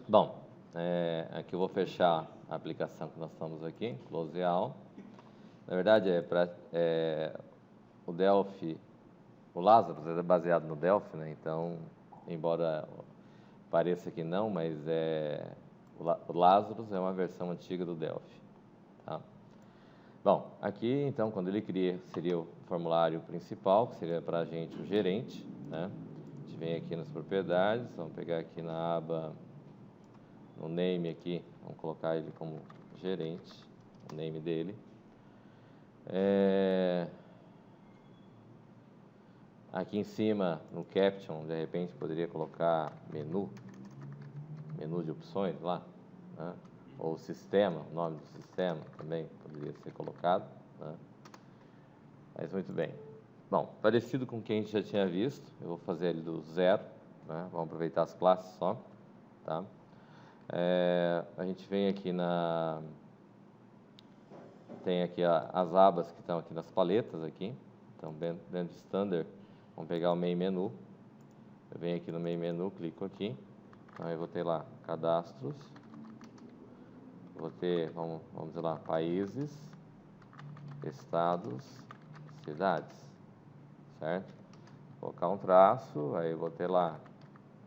Bom, aqui eu vou fechar a aplicação que nós estamos aqui, Close All. Na verdade, o Delphi, o Lazarus é baseado no Delphi, né? Então, embora pareça que não, mas o Lazarus é uma versão antiga do Delphi. Tá? Bom, aqui, então, quando ele cria, seria o formulário principal, que seria para a gente o gerente, né? A gente vem aqui nas propriedades, vamos pegar aqui na aba, no name aqui, vamos colocar ele como gerente, o name dele. Aqui em cima, no caption, de repente, poderia colocar menu de opções lá, né? Ou sistema, o nome do sistema também poderia ser colocado, né? Mas muito bem. Bom, parecido com o que a gente já tinha visto, eu vou fazer ele do zero, né? Vamos aproveitar as classes só, tá? A gente vem aqui tem aqui as abas que estão aqui nas paletas aqui. Então, dentro de Standard, vamos pegar o Main Menu. Eu venho aqui no Main Menu, clico aqui. Então, eu vou ter lá cadastros. Vou ter, vamos dizer lá, países, estados, cidades, certo? Vou colocar um traço, aí eu vou ter lá,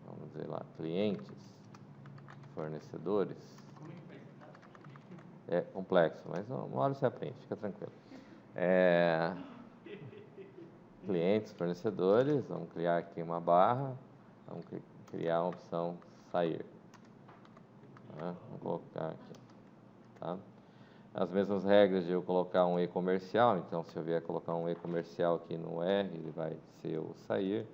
vamos dizer lá, clientes, fornecedores. É complexo, mas uma hora você aprende, fica tranquilo. Clientes, fornecedores, vamos criar aqui uma barra, vamos criar uma opção sair. Tá? Vamos colocar aqui. Tá? As mesmas regras de eu colocar um e-comercial, então se eu vier colocar um e-comercial aqui no R, ele vai ser o sair.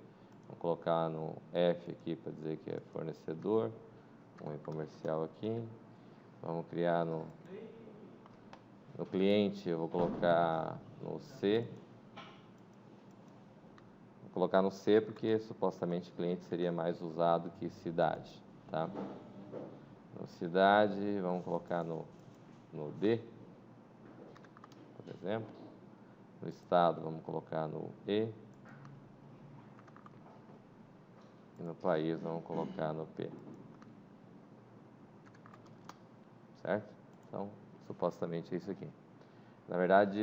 Vamos colocar no F aqui para dizer que é fornecedor, um e-comercial aqui. Vamos criar no cliente, eu vou colocar no C. Vou colocar no C porque supostamente cliente seria mais usado que cidade, tá? No cidade, vamos colocar no D, por exemplo. No estado, vamos colocar no E. E no país, vamos colocar no P. Certo? Então, supostamente é isso aqui. Na verdade,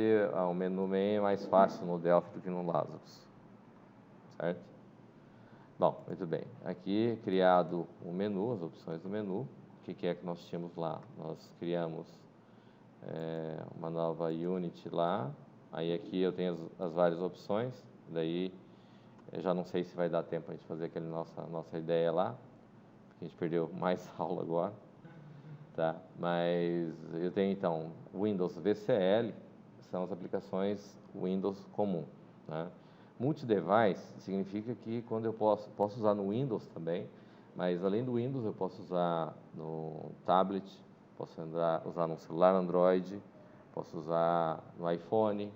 o menu main é mais fácil no Delphi do que no Lazarus. Certo? Bom, muito bem. Aqui, criado o menu, as opções do menu. O que é que nós tínhamos lá? Nós criamos uma nova unit lá. Aí aqui eu tenho as várias opções. Daí, eu já não sei se vai dar tempo a gente fazer aquela nossa ideia lá. Porque a gente perdeu mais aula agora. Tá? Mas eu tenho, então, Windows VCL, são as aplicações Windows comum, né? Multi-device significa que quando eu posso usar no Windows também, mas além do Windows eu posso usar no tablet, posso usar no celular Android, posso usar no iPhone,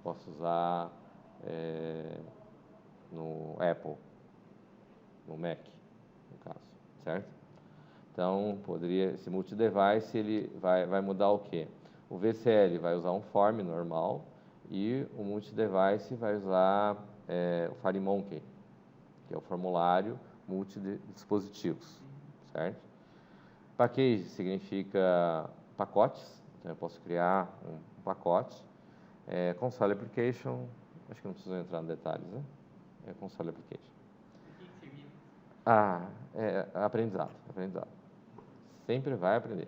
posso usar no Apple, no Mac, no caso, certo? Então, esse multi-device, ele vai mudar o quê? O VCL vai usar um form normal e o multi-device vai usar o FireMonkey, que é o formulário multidispositivos, certo? Package significa pacotes, então eu posso criar um pacote. Console Application, acho que não preciso entrar em detalhes, né? Console Application. Aprendizado. Sempre vai aprender.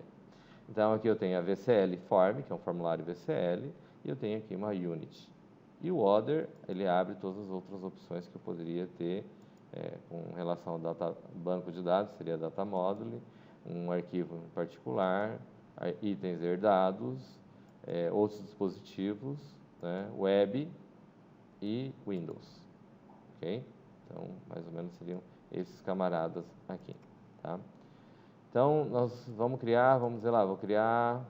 Então, aqui eu tenho a VCL Form, que é um formulário VCL, e eu tenho aqui uma unit. E o Other, ele abre todas as outras opções que eu poderia ter com relação ao banco de dados, seria Data Module, um arquivo em particular, itens herdados, outros dispositivos, né, web e Windows. Ok? Então, mais ou menos seriam esses camaradas aqui, tá? Então, nós vamos criar, vou criar...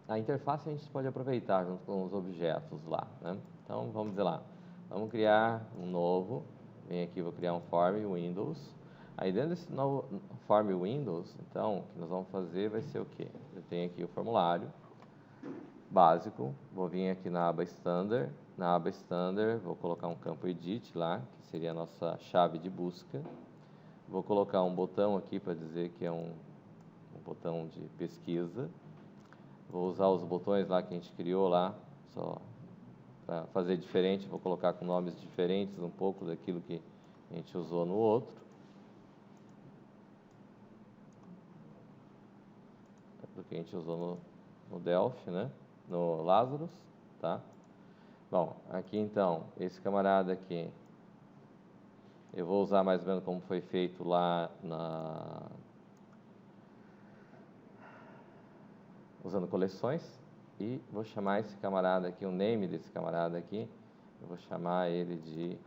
A interface a gente pode aproveitar junto com os objetos lá, né? Então, vamos dizer lá, vamos criar um novo, vem aqui, vou criar um form Windows. Aí, dentro desse novo form Windows, então, o que nós vamos fazer vai ser o quê? Eu tenho aqui o formulário básico, vou vir aqui na aba Standard, vou colocar um campo Edit lá, que seria a nossa chave de busca. Vou colocar um botão aqui para dizer que é um botão de pesquisa. Vou usar os botões lá que a gente criou lá, só para fazer diferente. Vou colocar com nomes diferentes um pouco daquilo que a gente usou no outro. Do que a gente usou no Delphi, né? No Lazarus, tá? Bom, aqui então, esse camarada aqui, eu vou usar mais ou menos como foi feito lá usando coleções, e vou chamar esse camarada aqui, o name desse camarada aqui, eu vou chamar ele de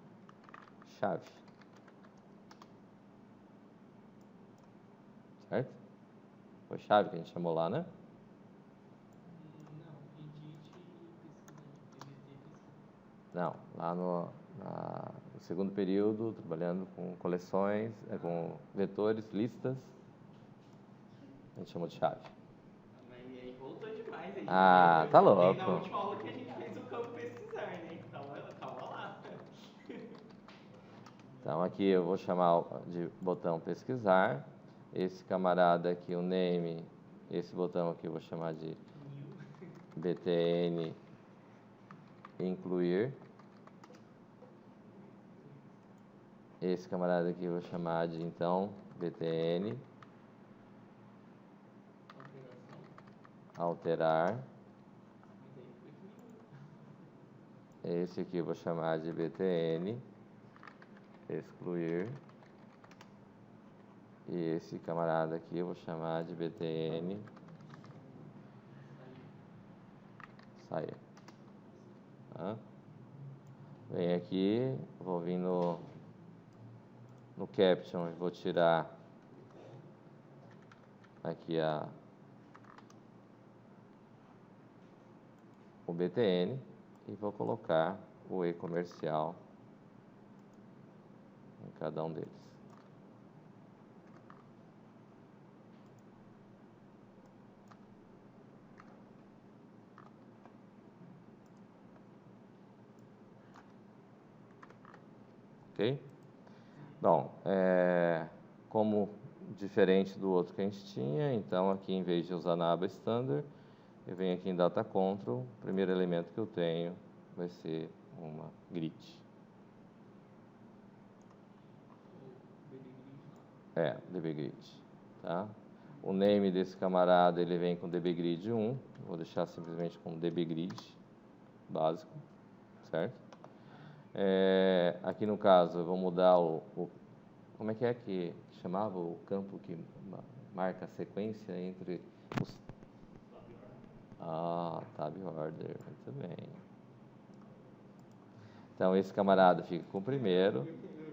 chave. Certo? Foi chave que a gente chamou lá, né? Não, lá no segundo período, trabalhando com coleções, com vetores, listas, a gente chamou de chave. Mas aí voltou demais. Aí Ah, tá louco. Na última aula que a gente fez o campo pesquisar, né? Calma lá. Então aqui eu vou chamar de botão pesquisar. Esse camarada aqui, o name, esse botão aqui eu vou chamar de btn incluir. Esse camarada aqui eu vou chamar de, então, btn alterar. Esse aqui eu vou chamar de btn excluir. E esse camarada aqui eu vou chamar de btn sair. Tá? Vem aqui, vou vir no caption e vou tirar aqui o btn e vou colocar o e-comercial em cada um deles. Ok? Bom, como diferente do outro que a gente tinha, então aqui em vez de usar na aba standard, eu venho aqui em data control, o primeiro elemento que eu tenho vai ser uma grid. dbgrid, tá? O name desse camarada, ele vem com dbgrid 1, vou deixar simplesmente como dbgrid básico, certo? Aqui no caso, eu vou mudar como é que chamava o campo que marca a sequência entre os... Tab order, muito bem. Então, esse camarada fica com o primeiro,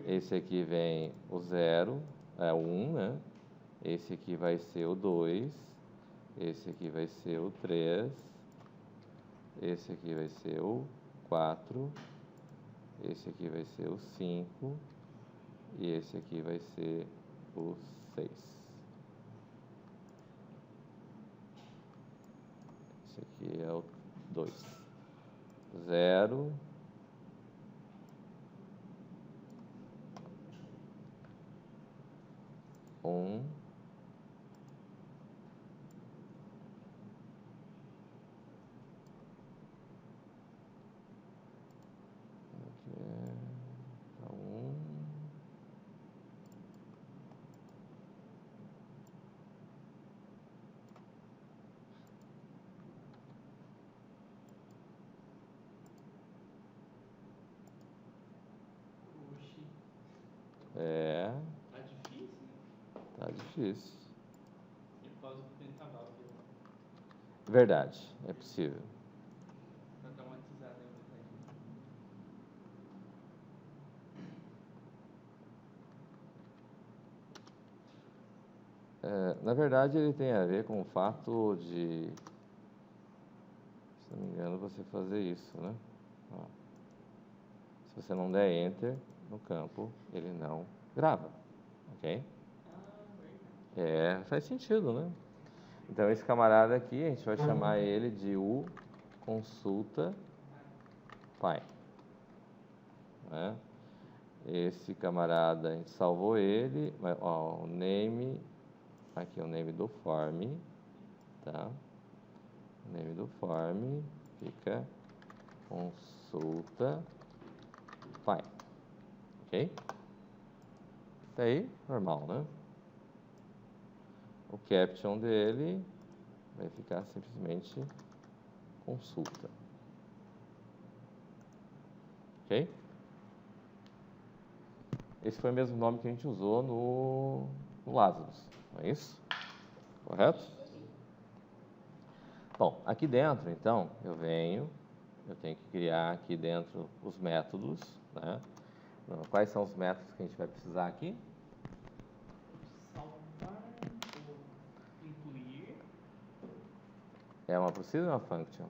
esse aqui vem o 0, o 1, né? Esse aqui vai ser o 2, esse aqui vai ser o 3, esse aqui vai ser o 4, esse aqui vai ser o 5 e esse aqui vai ser o 6. Esse aqui é o 2. 0, 1, aqui é 1, Tá difícil, né? Tá difícil. É por causa do pentaval, viu? Verdade, é possível. Tá traumatizado aí, Na verdade, ele tem a ver com o fato de, se não me engano, você fazer isso, né? Ó. Se você não der Enter no campo, ele não grava, ok? Faz sentido, né? Então, esse camarada aqui, a gente vai chamar ele de o consulta pai. Né? Esse camarada, a gente salvou ele, ó, o name, aqui é o name do form, tá? O name do form fica consulta fine, ok? Isso aí, normal, né? O caption dele vai ficar simplesmente consulta, ok? Esse foi o mesmo nome que a gente usou no Lazarus, não é isso? Correto? Bom, aqui dentro, então, eu tenho que criar aqui dentro os métodos, né? Quais são os métodos que a gente vai precisar aqui? Salvar ou incluir. É uma procedure ou uma function?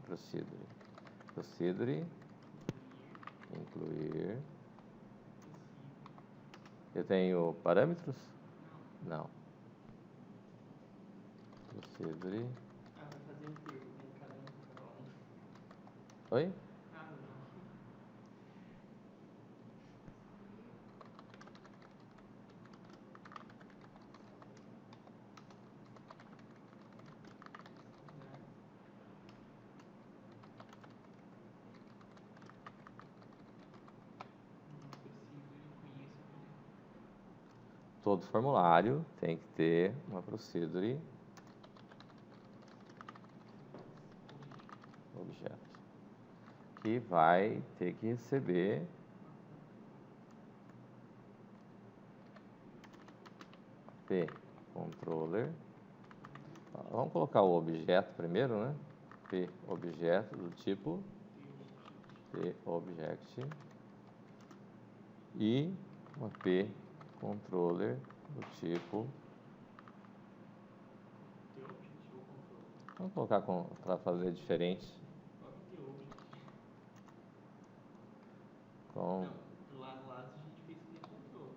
Procedure. Procedure. Incluir. Eu tenho parâmetros? Não. Procedure. Ah, vai fazer um termo, né? Cada um pra falar um. Oi? Ah, não. Todo formulário tem que ter uma procedure objeto que vai ter que receber p controller. Vamos colocar o objeto primeiro, né? P objeto do tipo p object e uma p controller do tipo. Vamos colocar para fazer diferente. Com... Não, lá no lado a gente fez com controller.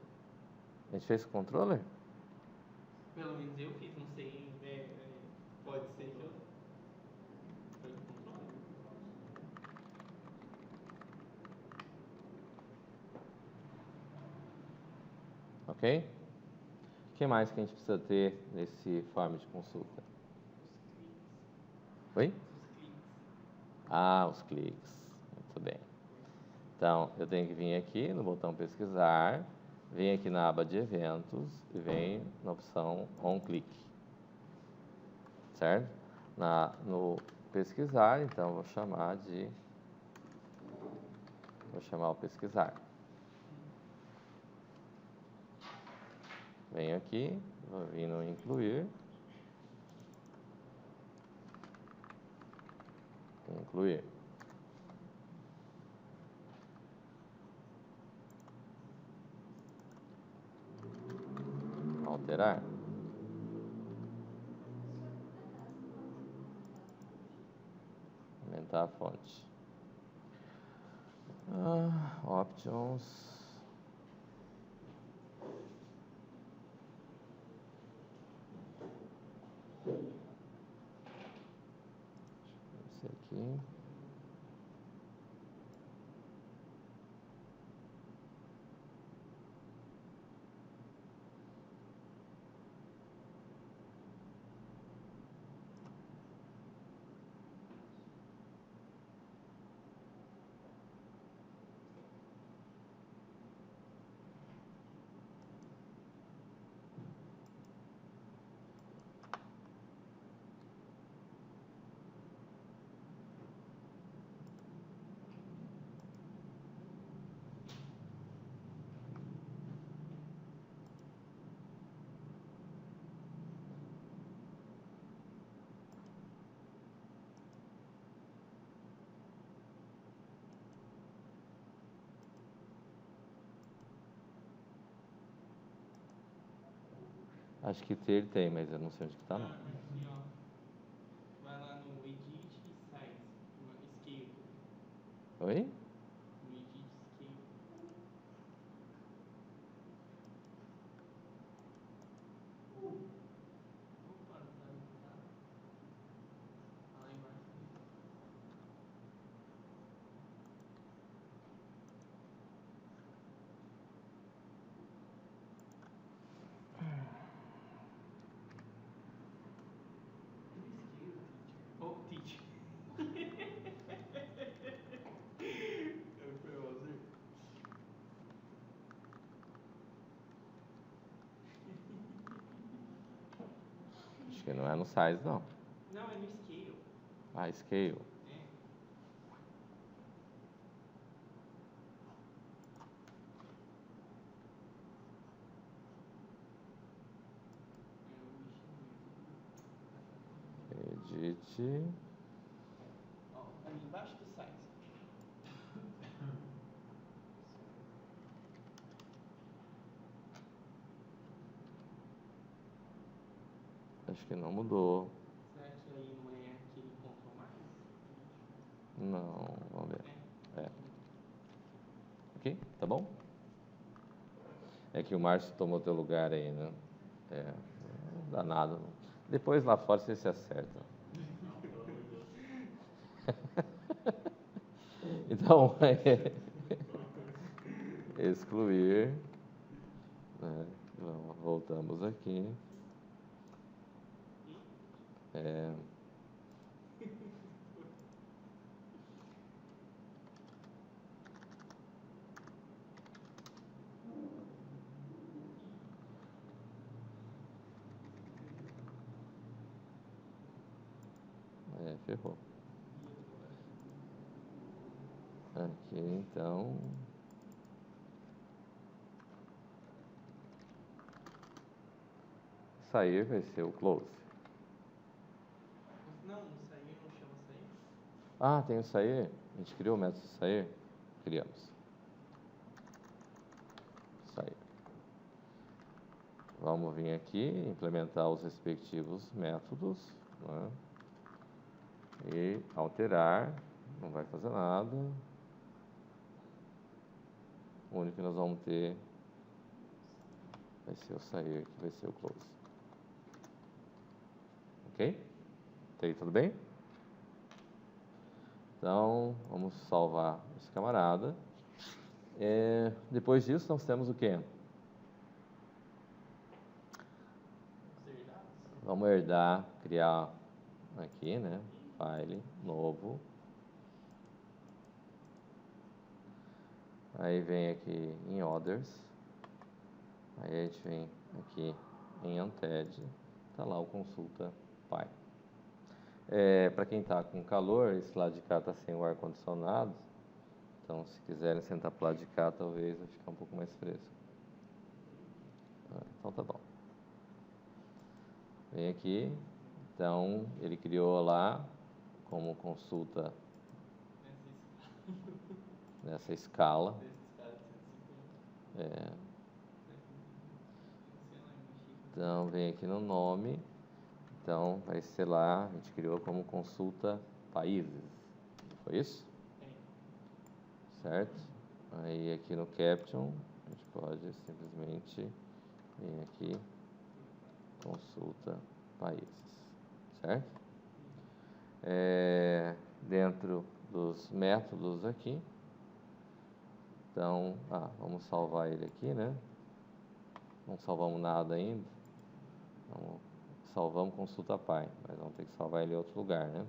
A gente fez com controller? Pelo menos eu fiz, não sei. Pode ser que eu. Foi com controller. Ok? O que mais que a gente precisa ter nesse form de consulta? Oi? Os cliques. Ah, os cliques. Muito bem. Então, eu tenho que vir aqui no botão pesquisar, venho aqui na aba de eventos e venho na opção onClick. Certo? No pesquisar, então, vou chamar o pesquisar. Venho aqui, vou vir no incluir. Incluir. Alterar. Aumentar a fonte. Options. Esse aqui. Acho que ter ele tem, mas eu não sei onde que tá, não. Aqui, ó. Vai lá no Edit Size, Scale. Oi? No Edit Scale. Opa, não tá. Lá embaixo. que não é no size, não. Não, é no scale. Ah, scale. É. Edit. Ó, ali embaixo do size. Acho que não mudou. Será que aí não é aquele ponto a mais? Não, vamos ver. É. É. Aqui, tá bom? É que o Márcio tomou teu lugar aí, né? É, não dá nada. Depois lá fora você se acerta. Então, excluir. Né? Voltamos aqui. É, ferrou. Aqui, então. Sair vai ser o close. Não, no sair não chama sair? Ah, tem o sair? A gente criou o método sair? Criamos. Sair. Vamos vir aqui, implementar os respectivos métodos, né? E alterar, não vai fazer nada. O único que nós vamos ter vai ser o sair, que vai ser o close. Ok? Até aí, tudo bem? Então, vamos salvar esse camarada. Depois disso, nós temos o quê? Vamos herdar, criar aqui, né? File, novo. Aí vem aqui em Others. Aí a gente vem aqui em Unted. Tá lá o consulta Pi. Para quem está com calor, esse lado de cá está sem o ar-condicionado. Então, se quiserem sentar para o lado de cá, talvez vai ficar um pouco mais fresco. Então, tá bom. Vem aqui. Então, ele criou lá como consulta nessa escala. Então, vem aqui no nome. Então, vai ser lá, a gente criou como consulta países. Foi isso? Certo? Aí, aqui no caption, a gente pode simplesmente vir aqui, consulta países. Certo? Dentro dos métodos aqui. Então, vamos salvar ele aqui, né? Não salvamos nada ainda. Salvamos consulta pai, mas vamos ter que salvar ele em outro lugar, né?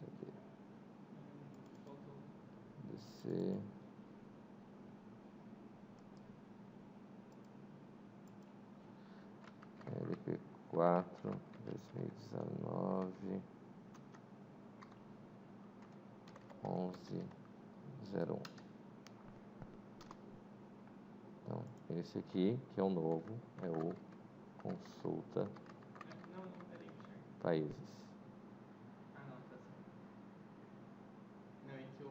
Cadê? Descer. LP4 2019 1101. Então, esse aqui, que é o novo, é o consulta países. Não, tá certo. Não, é que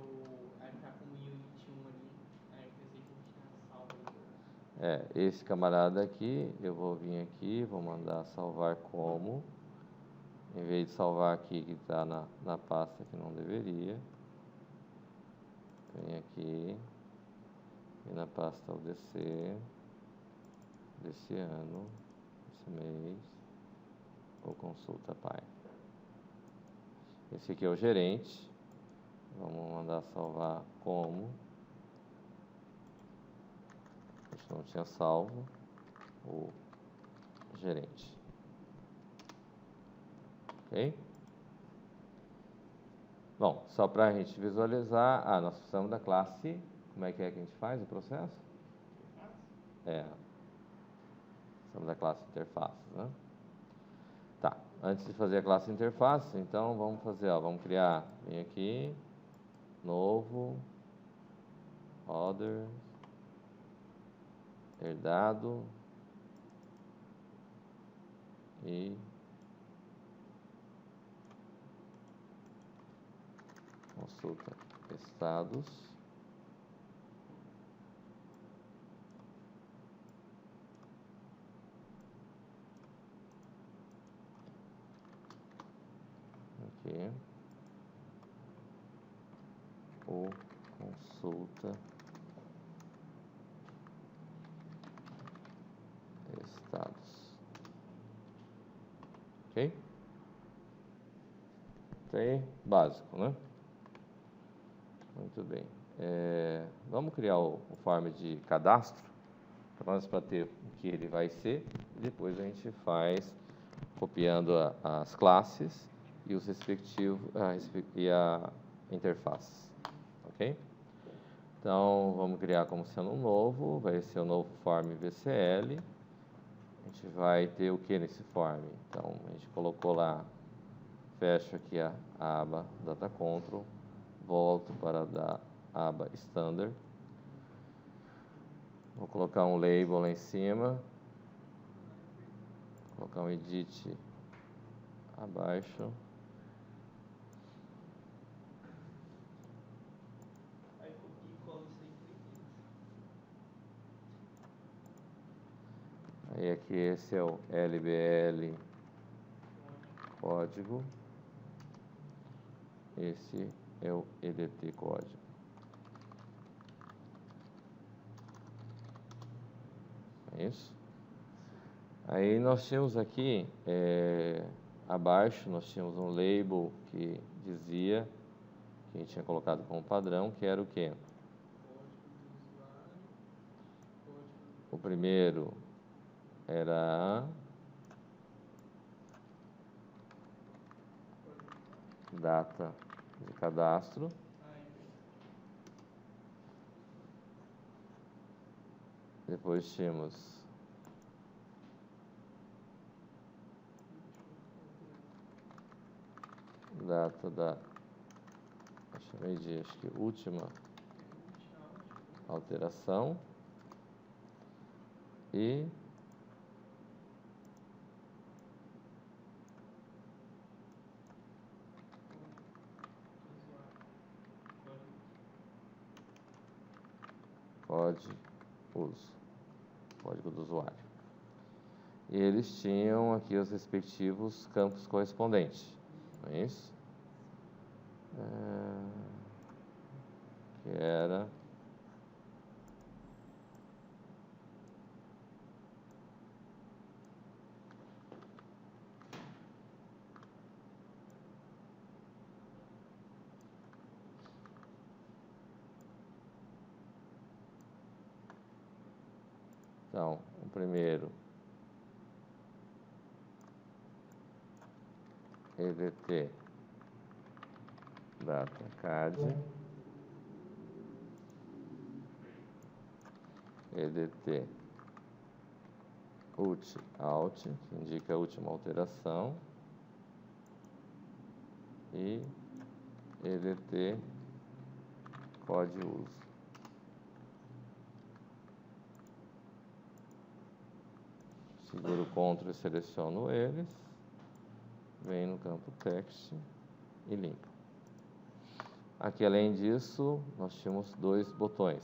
aí tá com o Unity 1 ali, aí eu pensei que eu tinha salvo. Esse camarada aqui, eu vou vir aqui, vou mandar salvar como. Em vez de salvar aqui, que está na pasta que não deveria. Vem aqui. E na pasta UDC. Desse ano. Desse mês. Ou consulta pai. Esse aqui é o gerente. Vamos mandar salvar como. A gente não tinha salvo. O gerente. Ok? Bom, só para a gente visualizar, nós precisamos da classe. Como é que a gente faz o processo? Estamos na classe interfaces, né? Tá, antes de fazer a classe interface, então vamos fazer, vamos criar, vem aqui, novo, other, herdado e consulta estados. Aqui. O consulta estados. Ok? Isso aí, básico, né? Muito bem. Vamos criar o form de cadastro, para ter o que ele vai ser, e depois a gente faz copiando as classes e os respectivos e a interface, ok? Então vamos criar como sendo um novo, vai ser o novo form VCL. A gente vai ter o que nesse form? Então a gente colocou lá, fecho aqui a aba Data Control, volto para a aba Standard. Vou colocar um label lá em cima, colocar um edit abaixo. Aí copia e cola isso aí. Aí aqui esse é o LBL código. Esse é o EDT código. É isso? Aí nós tínhamos aqui, abaixo, nós tínhamos um label que dizia, que a gente tinha colocado como padrão, que era o quê? O primeiro era data de cadastro. Depois tínhamos data da, eu chamei de, acho que última alteração. E código do usuário. E eles tinham aqui os respectivos campos correspondentes, não é isso? Que era então, o primeiro EDT data card, EDT out, que indica a última alteração, e EDT código uso. Seguro o Ctrl e seleciono eles, venho no campo text e limpo. Aqui, além disso, nós tínhamos dois botões.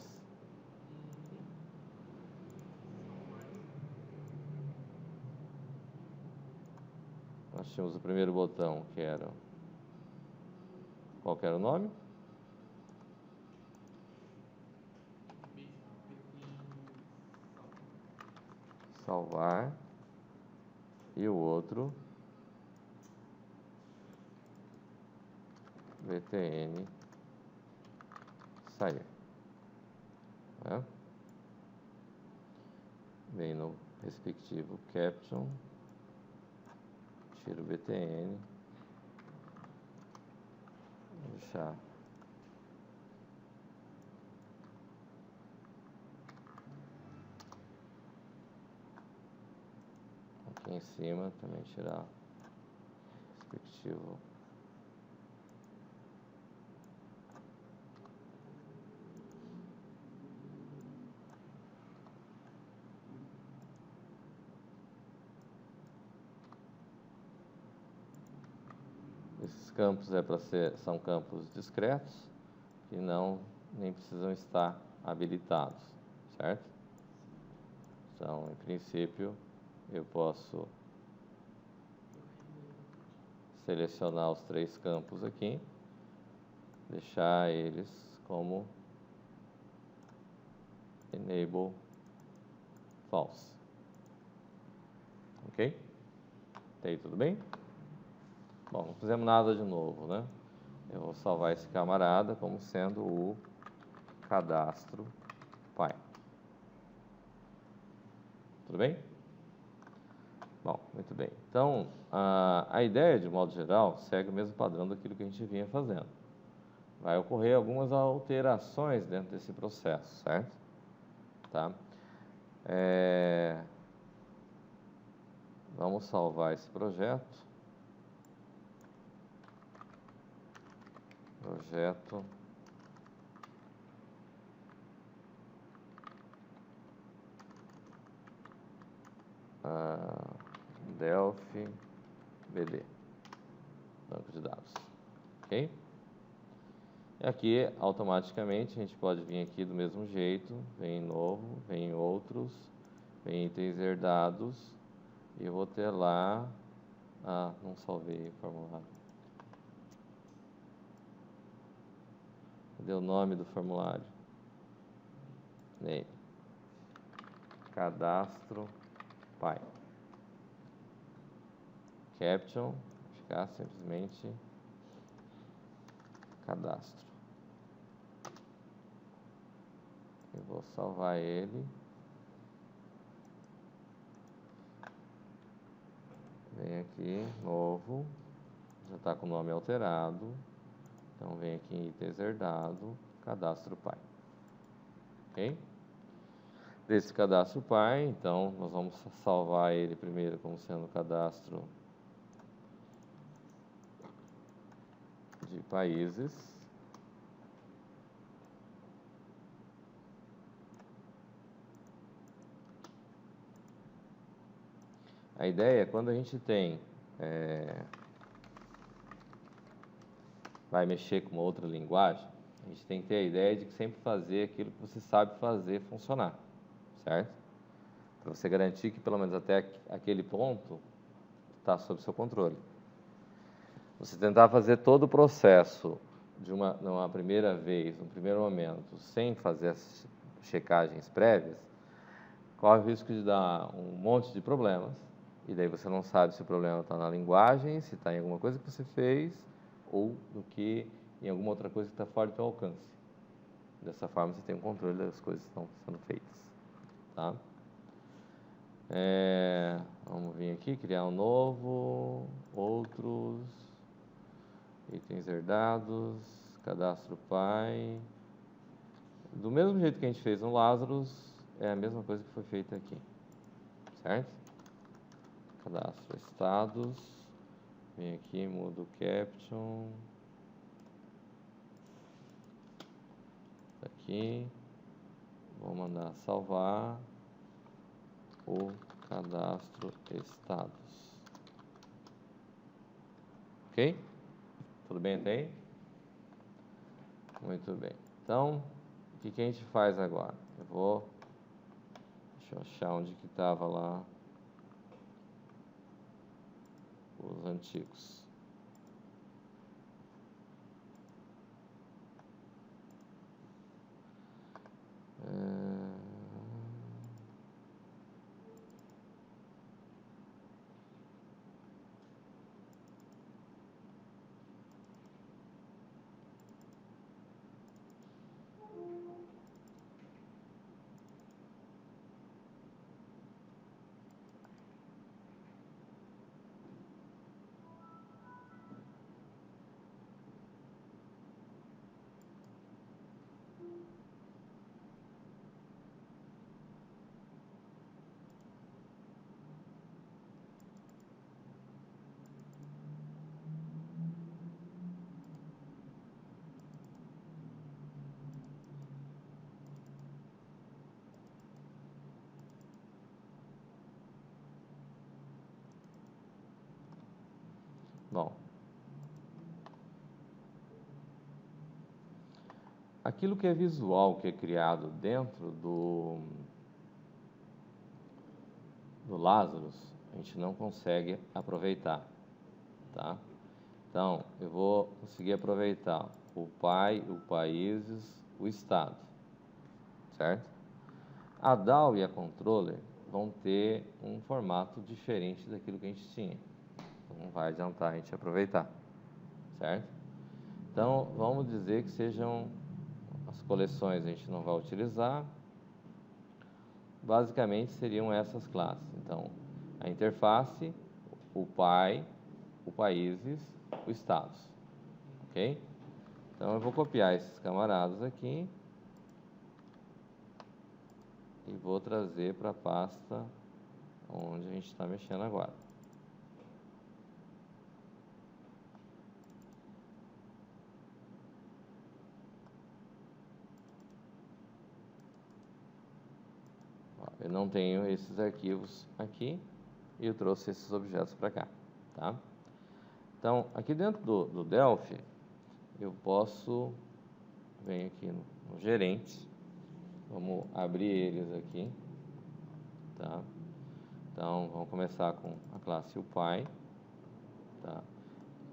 Nós tínhamos o primeiro botão, que era... Qual que era o nome? Salvar. E o outro, VTN sair. Vem no respectivo caption, tiro o VTN, deixar Aqui em cima também tirar respectivo. Esses campos são campos discretos que nem precisam estar habilitados, certo? Então, em princípio, eu posso selecionar os 3 campos aqui, deixar eles como enable false. Ok? Até aí tudo bem? Bom, não fizemos nada de novo, né? Eu vou salvar esse camarada como sendo o cadastro pai. Tudo bem? Bom, muito bem. Então, a ideia, de modo geral, segue o mesmo padrão daquilo que a gente vinha fazendo. Vai ocorrer algumas alterações dentro desse processo, certo? Tá? Vamos salvar esse projeto. Projeto Delphi BD, banco de dados, ok? E aqui, automaticamente, a gente pode vir aqui do mesmo jeito, vem em novo, vem em outros, vem em itens herdados, e eu vou ter lá, não salvei o formulário. Cadê o nome do formulário? Name. Cadastro pai. Caption, ficar simplesmente cadastro. Eu vou salvar ele. Vem aqui, novo, já está com o nome alterado. Então, vem aqui em itens herdado, cadastro pai. Ok? Desse cadastro pai, então, nós vamos salvar ele primeiro como sendo cadastro de países. A ideia é quando a gente vai mexer com uma outra linguagem, a gente tem que ter a ideia de sempre fazer aquilo que você sabe fazer funcionar, certo? Para você garantir que pelo menos até aquele ponto está sob seu controle. Você tentar fazer todo o processo numa primeira vez, num primeiro momento, sem fazer as checagens prévias, corre o risco de dar um monte de problemas, e daí você não sabe se o problema está na linguagem, se está em alguma coisa que você fez, ou em alguma outra coisa que está fora do seu alcance. Dessa forma, você tem um controle das coisas que estão sendo feitas. Tá? Vamos vir aqui, criar um novo, outros, itens herdados, cadastro pai. Do mesmo jeito que a gente fez no Lazarus, é a mesma coisa que foi feita aqui, certo? Cadastro estados, vem aqui, muda o caption, aqui, vou mandar salvar o cadastro estados, ok? Tudo bem até aí? Muito bem. Então, o que a gente faz agora? Deixa eu achar onde que estava lá os antigos. Bom, aquilo que é visual, que é criado dentro do Lazarus, a gente não consegue aproveitar, tá? Então, eu vou conseguir aproveitar o pai, o países, o estado, certo? A DAO e a controller vão ter um formato diferente daquilo que a gente tinha. Então, não vai adiantar a gente aproveitar, certo? Então, vamos dizer que sejam as coleções, a gente não vai utilizar. Basicamente, seriam essas classes. Então, a interface, o pai, o países, o status, ok? Então, eu vou copiar esses camaradas aqui e vou trazer para a pasta onde a gente está mexendo agora. Eu não tenho esses arquivos aqui e eu trouxe esses objetos para cá, tá? Então, aqui dentro do Delphi, eu posso, venho aqui no gerente, vamos abrir eles aqui, tá? Então, vamos começar com a classe UPy, tá?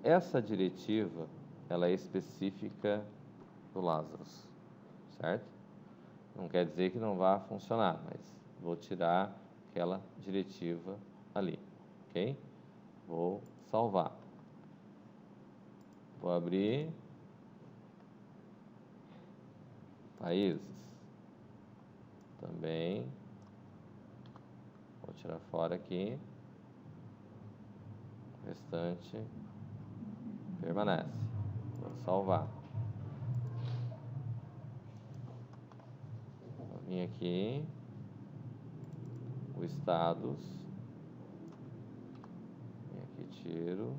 Essa diretiva, ela é específica do Lazarus, certo? Não quer dizer que não vá funcionar, mas vou tirar aquela diretiva ali, ok? Vou salvar. Vou abrir países. Também vou tirar fora aqui. O restante permanece. Vou salvar. Vou vir aqui. O status. Vem aqui, tiro.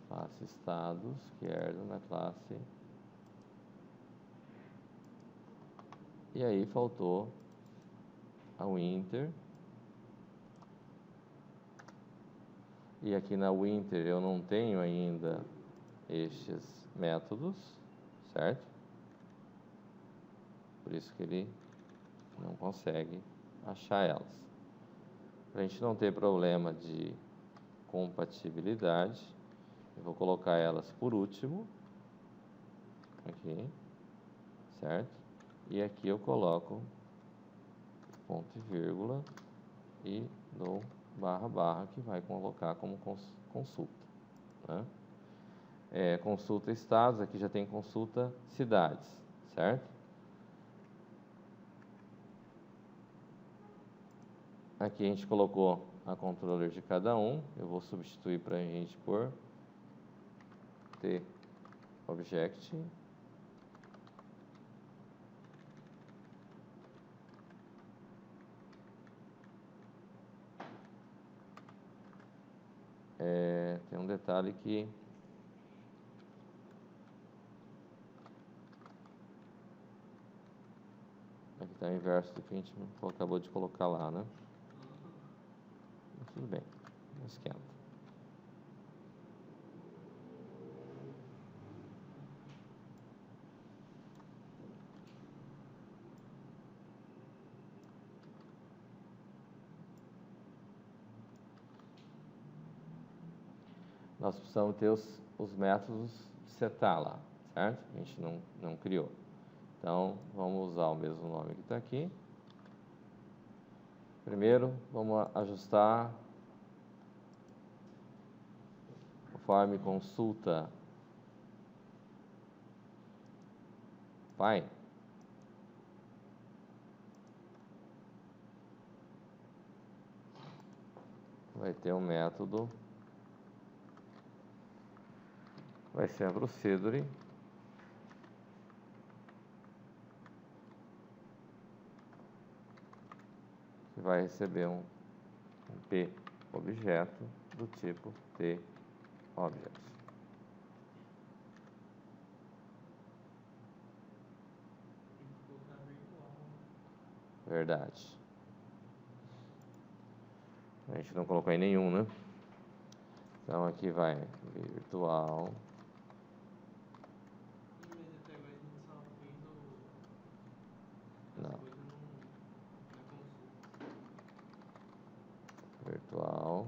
Classe status, que herda na classe. E aí faltou a Winter. E aqui na Winter eu não tenho ainda estes métodos, certo? Por isso que ele não consegue achar elas. Para a gente não ter problema de compatibilidade, eu vou colocar elas por último, aqui, certo? E aqui eu coloco ponto e vírgula e dou barra barra, que vai colocar como consulta, né? Consulta estados, aqui já tem consulta cidades, certo? Aqui a gente colocou a controller de cada um, eu vou substituir para a gente por t-object. Tem um detalhe que aqui está o inverso do que a gente acabou de colocar lá, né? Mas tudo bem, não esquenta. Nós precisamos ter os métodos de setar lá, certo? A gente não criou. Então, vamos usar o mesmo nome que está aqui. Primeiro, vamos ajustar conforme consulta pai. Vai ter um método, vai ser a procedure, que vai receber um p-objeto do tipo t-object. Verdade. A gente não colocou em nenhum, né? Então aqui vai virtual. Mas até agora a gente só fez Não. as coisas na consulta. Virtual.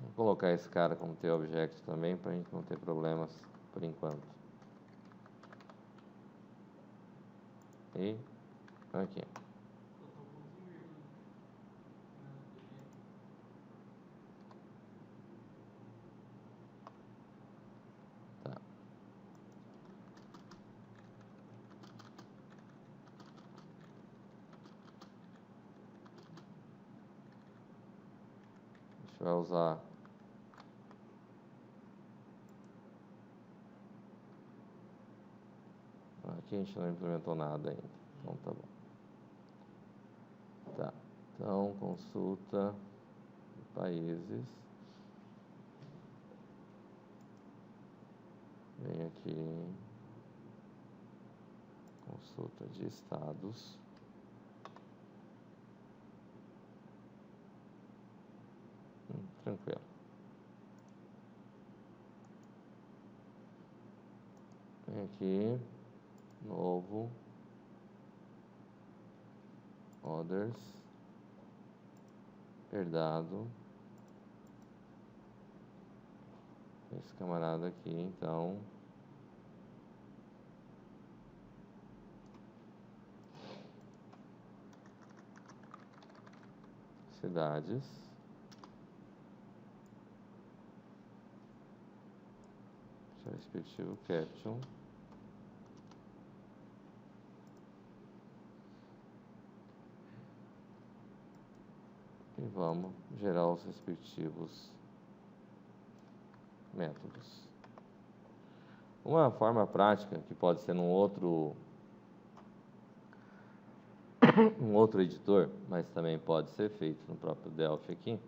Vou colocar esse cara como TObject também, para a gente não ter problemas por enquanto. E aqui. Botou um ponto e vírgula na PDF. Tá. A gente vai usar aqui, a gente não implementou nada ainda, então tá bom. Tá, então consulta de países. Vem aqui, consulta de estados. Tranquilo. Vem aqui, novo, others, herdado. Esse camarada aqui, então. Cidades. Respectivo caption. E vamos gerar os respectivos métodos. Uma forma prática, que pode ser num outro um outro editor, mas também pode ser feito no próprio Delphi aqui.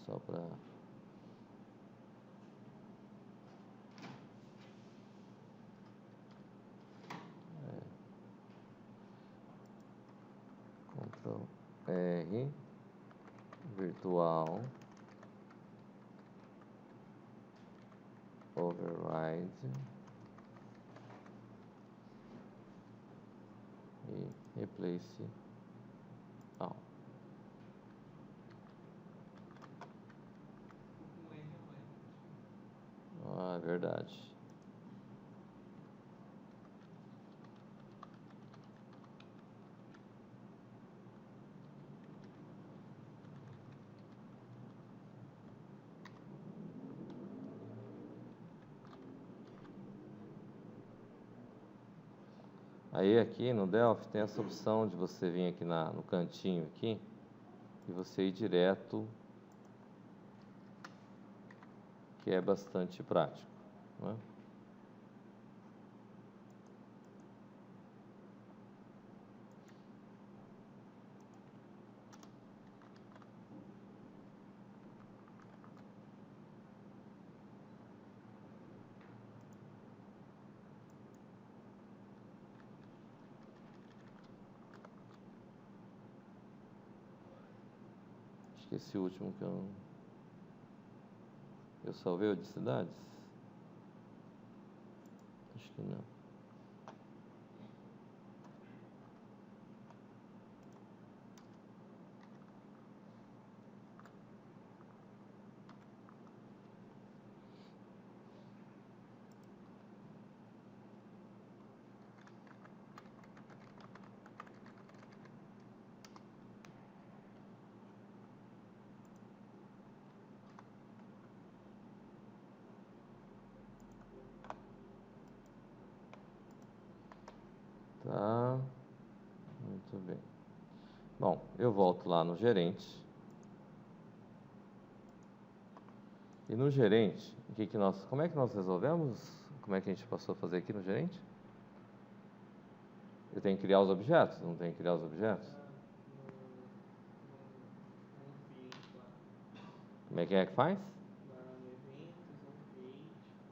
Só para Ctrl R, virtual, override e replace all. Com R é mais. Ah, é verdade. Aí aqui no Delphi tem essa opção de você vir aqui no cantinho aqui e você ir direto, que é bastante prático, né? Acho que esse último que eu salvei o de cidades? Acho que não. Tá, muito bem. Bom, eu volto lá no gerente. E no gerente, como é que nós resolvemos? Como é que a gente passou a fazer aqui no gerente? Eu tenho que criar os objetos, não tenho que criar os objetos? Como é que faz?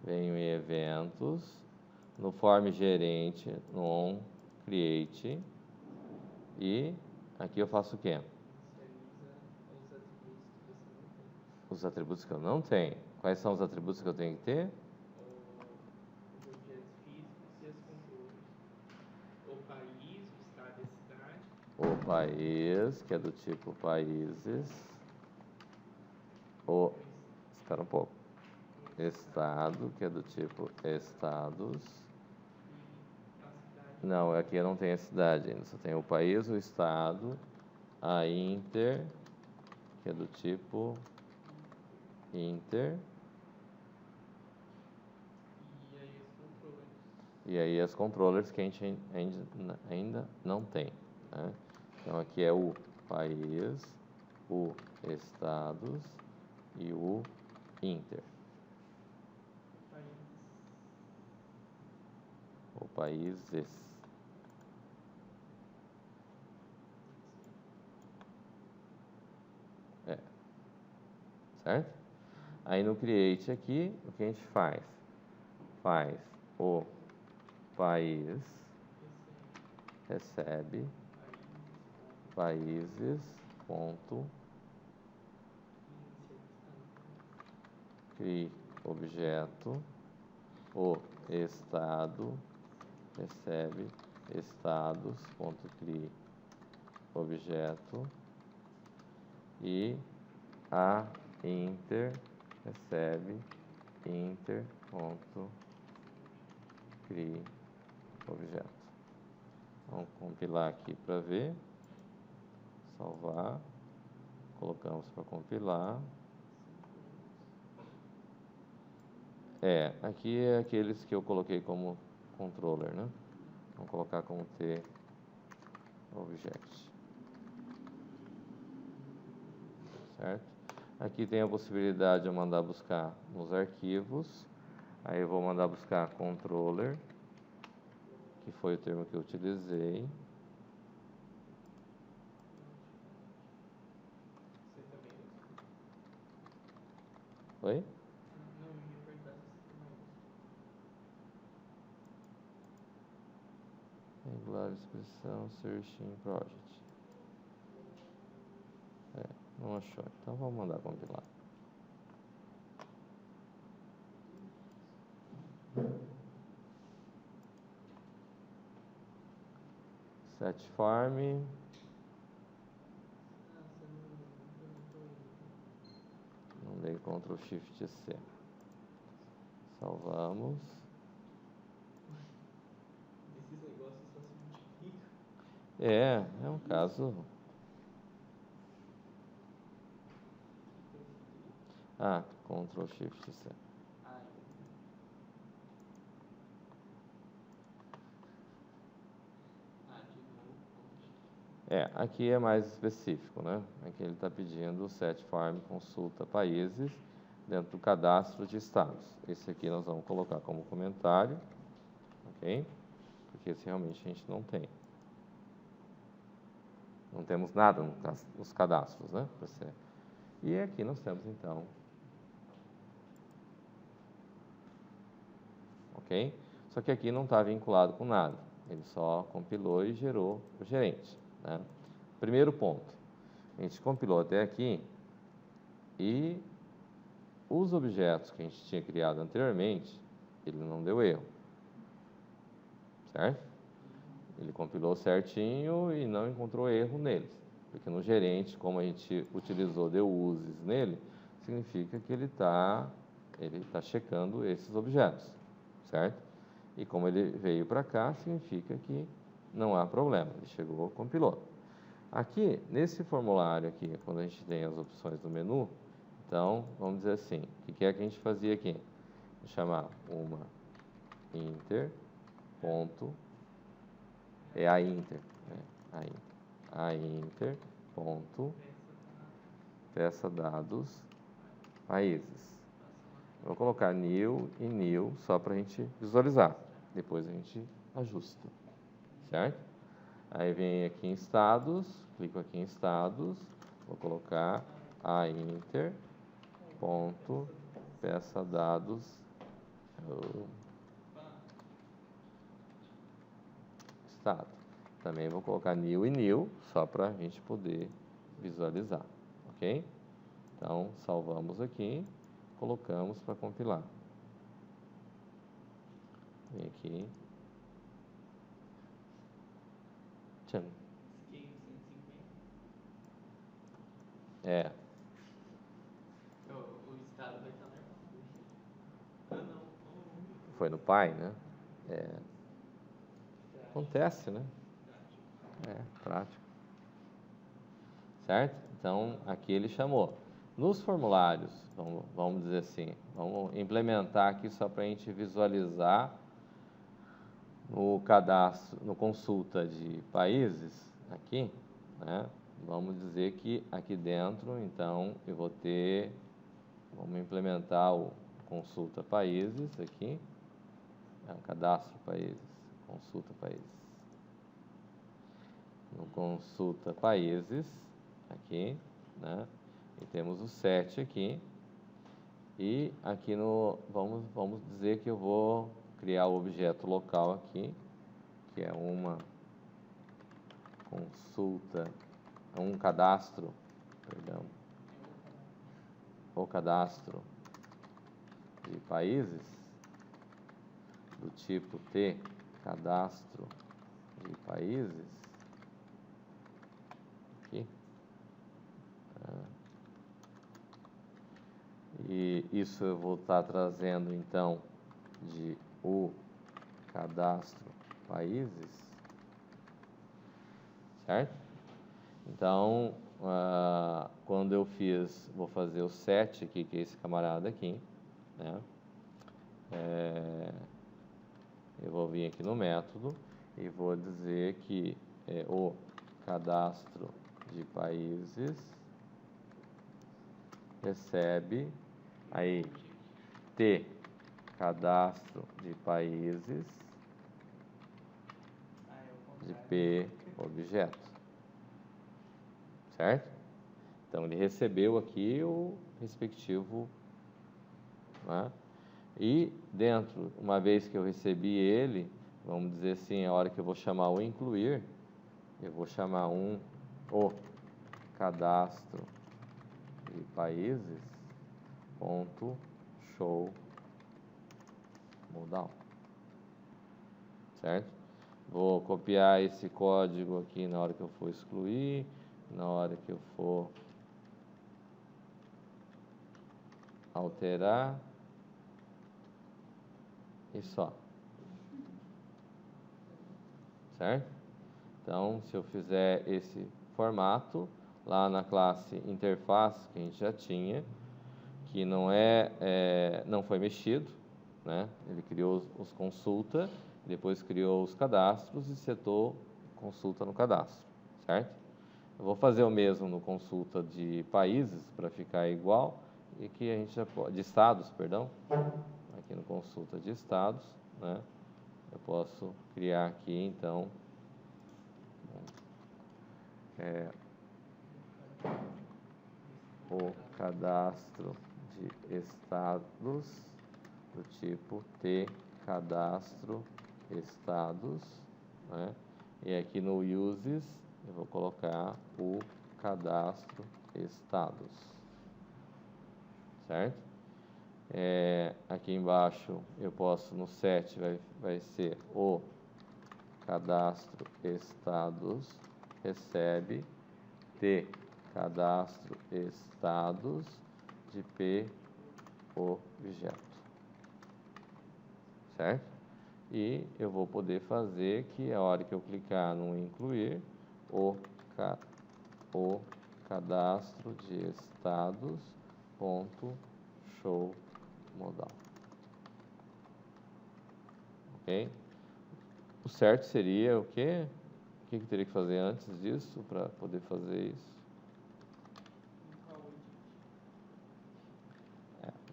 Venho em eventos, no form gerente, no on create, e aqui eu faço o quê? Os atributos que eu não tenho. Quais são os atributos que eu tenho que ter? Os objetos físicos e as controles. O país, o estado e a cidade. O país, que é do tipo países. Espera um pouco. Estado, que é do tipo estados. E a cidade. Não, aqui eu não tenho a cidade ainda. Só tenho o país, o estado, a inter, que é do tipo inter. E aí as controllers que a gente ainda não tem, né? Então aqui é o país, o estados e o inter. O países. Certo? Aí no create aqui, o que a gente faz? Faz o país, recebe, países, ponto, crie objeto, o estado, recebe, estados, ponto, crie objeto, e a inter, recebe, inter, ponto, crie objeto. Vamos compilar aqui para ver. Salvar. Colocamos para compilar. Aqui é aqueles que eu coloquei como controller, né? Vamos colocar como T object. Certo? Aqui tem a possibilidade de eu mandar buscar nos arquivos. Aí eu vou mandar buscar controller, que foi o termo que eu utilizei. Oi? Não, eu ia perguntar se você também usa. Regular expressão, searching project. Não achou. Então vamos mandar compilar. Set farm. Não dei Ctrl Shift C. Salvamos. Esses negócios só se multiplicam. É um caso. Ctrl Shift C. De novo. Aqui é mais específico, né? Aqui ele está pedindo set farm consulta países dentro do cadastro de estados. Esse aqui nós vamos colocar como comentário, ok? Porque esse realmente a gente não tem. Não temos nada nos cadastros, né? E aqui nós temos, então, ok? Só que aqui não está vinculado com nada. Ele só compilou e gerou o gerente, né? Primeiro ponto. A gente compilou até aqui e os objetos que a gente tinha criado anteriormente, ele não deu erro, certo? Ele compilou certinho e não encontrou erro neles, porque no gerente, como a gente utilizou the uses nele, significa que ele tá checando esses objetos, certo? E como ele veio para cá, significa que não há problema, ele chegou, compilou. Aqui, nesse formulário aqui, quando a gente tem as opções do menu, então, vamos dizer assim, o que é que a gente fazia aqui? Vou chamar uma inter, ponto, a inter, a inter ponto peça dados países. Vou colocar new e new só para a gente visualizar. Depois a gente ajusta, certo? Aí vem aqui em estados, clico aqui em estados, vou colocar a inter ponto peça dados estado. Também vou colocar new e new só para a gente poder visualizar, ok? Então salvamos aqui, colocamos para compilar. Vem aqui. Tchan. É. O estado vai estar normal. Ah, não. Foi no pai, né? É. Acontece, né? É, prático. Certo? Então, aqui ele chamou. Nos formulários, vamos dizer assim, vamos implementar aqui só para a gente visualizar no cadastro, no consulta de países, aqui, né? Vamos dizer que aqui dentro, então, eu vou ter, vamos implementar o consulta países aqui, é um cadastro países, consulta países. No consulta países, aqui, né? E temos o set aqui. E aqui no, vamos dizer que eu vou criar o objeto local aqui, que é uma consulta, um cadastro, perdão, o cadastro de países, do tipo T, cadastro de países, aqui. E isso eu vou estar trazendo, então, de o cadastro países, certo? Então, quando eu vou fazer o set aqui, que é esse camarada aqui, né? Eu vou vir aqui no método e vou dizer que o cadastro de países recebe aí T, cadastro de países, de P, objeto, certo? Então, ele recebeu aqui o respectivo, né? E dentro, uma vez que eu recebi ele, vamos dizer assim, a hora que eu vou chamar o incluir, eu vou chamar o cadastro de países ponto show modal, certo? Vou copiar esse código aqui na hora que eu for excluir, na hora que eu for alterar e só, certo? Então, se eu fizer esse formato, lá na classe interface que a gente já tinha, que não foi mexido, né? Ele criou os consulta, depois criou os cadastros e setou consulta no cadastro, certo? Eu vou fazer o mesmo no consulta de países para ficar igual e que a gente já pode, de estados, perdão, aqui no consulta de estados, né? Eu posso criar aqui então o cadastro de estados do tipo T cadastro estados, né? E aqui no uses eu vou colocar o cadastro estados, certo? Aqui embaixo eu posso, no set vai ser o cadastro estados recebe T cadastro estados de P objeto, certo? E eu vou poder fazer que a hora que eu clicar no incluir o cadastro de estados ponto show modal, ok? O certo seria o quê? que teria que fazer antes disso para poder fazer isso?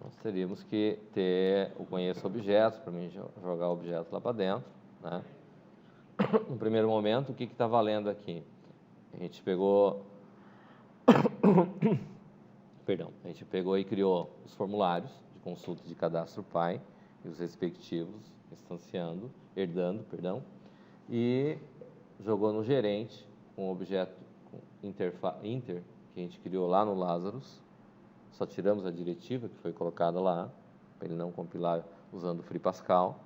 Nós teríamos que ter o conheço objetos, para mim jogar o objeto lá para dentro, né? No primeiro momento, o que está valendo aqui? A gente pegou... Perdão, a gente pegou e criou os formulários de consulta de cadastro pai e os respectivos, herdando, e jogou no gerente com o objeto inter, que a gente criou lá no Lazarus. Só tiramos a diretiva que foi colocada lá, para ele não compilar usando o Free Pascal.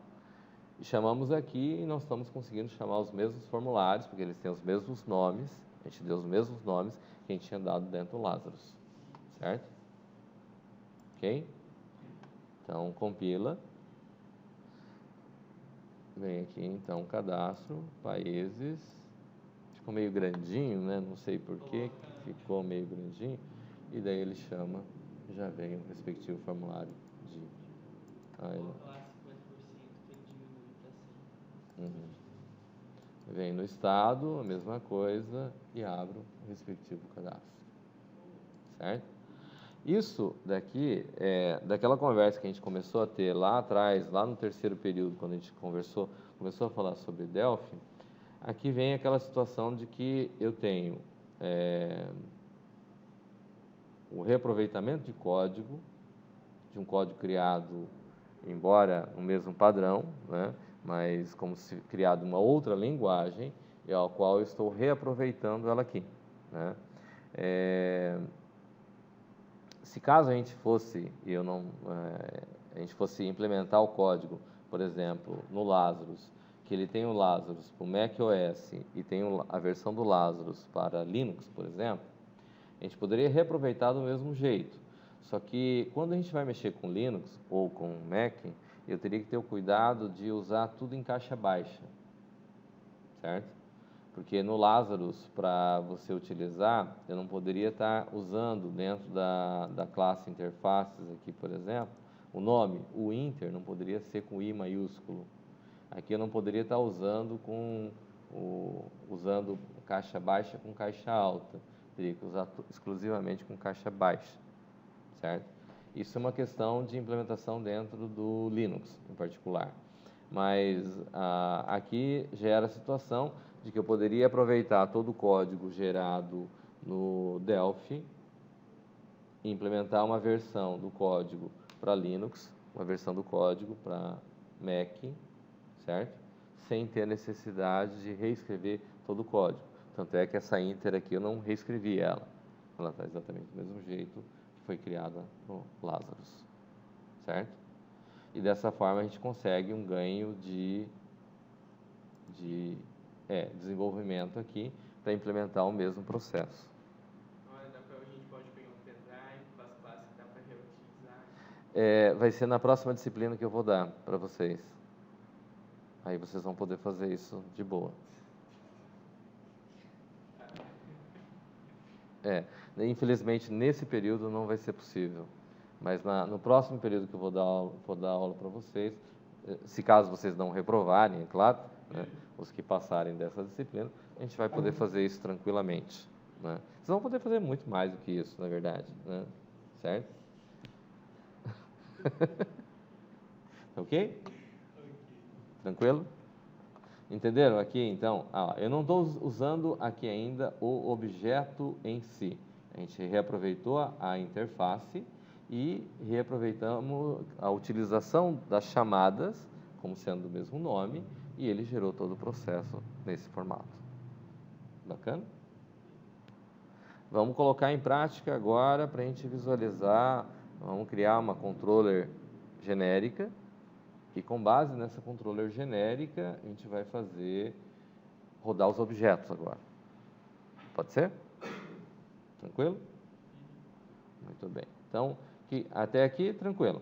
E chamamos aqui e não estamos conseguindo chamar os mesmos formulários, porque eles têm os mesmos nomes, a gente deu os mesmos nomes que a gente tinha dado dentro do Lazarus. Certo? Ok? Então, compila. Vem aqui, então, cadastro, países. Ficou meio grandinho, né? Não sei por que ficou meio grandinho. E daí ele chama, já vem o respectivo formulário de... Vem no estado, a mesma coisa, e abro o respectivo cadastro. Certo? Isso daqui, daquela conversa que a gente começou a ter lá atrás, lá no terceiro período, quando a gente começou a falar sobre Delphi, aqui vem aquela situação de que eu tenho o reaproveitamento de código, de um código criado, embora no mesmo padrão, né, mas como se criado uma outra linguagem, e ao qual eu estou reaproveitando ela aqui, né. Se caso a gente fosse, a gente fosse implementar o código, por exemplo, no Lazarus, que ele tem o Lazarus para o macOS e tem a versão do Lazarus para Linux, por exemplo, a gente poderia reaproveitar do mesmo jeito. Só que quando a gente vai mexer com Linux ou com Mac, eu teria que ter o cuidado de usar tudo em caixa baixa, certo? Porque no Lazarus, para você utilizar, eu não poderia estar usando dentro da classe interfaces aqui, por exemplo, o nome, o inter, não poderia ser com I maiúsculo. Aqui eu não poderia estar usando usando caixa baixa com caixa alta. Teria que usar exclusivamente com caixa baixa, certo? Isso é uma questão de implementação dentro do Linux, em particular. Mas aqui gera a situação de que eu poderia aproveitar todo o código gerado no Delphi e implementar uma versão do código para Linux, uma versão do código para Mac, certo? Sem ter necessidade de reescrever todo o código. Tanto é que essa inter aqui eu não reescrevi ela. Ela está exatamente do mesmo jeito que foi criada no Lazarus, certo? E dessa forma a gente consegue um ganho de desenvolvimento aqui para implementar o mesmo processo. A gente pode pegar um pendrive com as classes que dá para reutilizar. Vai ser na próxima disciplina que eu vou dar para vocês. Aí vocês vão poder fazer isso de boa. Infelizmente, nesse período não vai ser possível. Mas no próximo período que eu vou dar aula para vocês, se caso vocês não reprovarem, é claro, né, os que passarem dessa disciplina, a gente vai poder fazer isso tranquilamente, né? Vocês vão poder fazer muito mais do que isso, na verdade, né? Certo? Ok? Tranquilo? Entenderam aqui, então? Eu não estou usando aqui ainda o objeto em si. A gente reaproveitou a interface e reaproveitamos a utilização das chamadas, como sendo o mesmo nome, e ele gerou todo o processo nesse formato. Bacana? Vamos colocar em prática agora para a gente visualizar. Vamos criar uma controller genérica. E com base nessa controller genérica, a gente vai rodar os objetos agora. Pode ser? Tranquilo? Muito bem. Então, até aqui, tranquilo.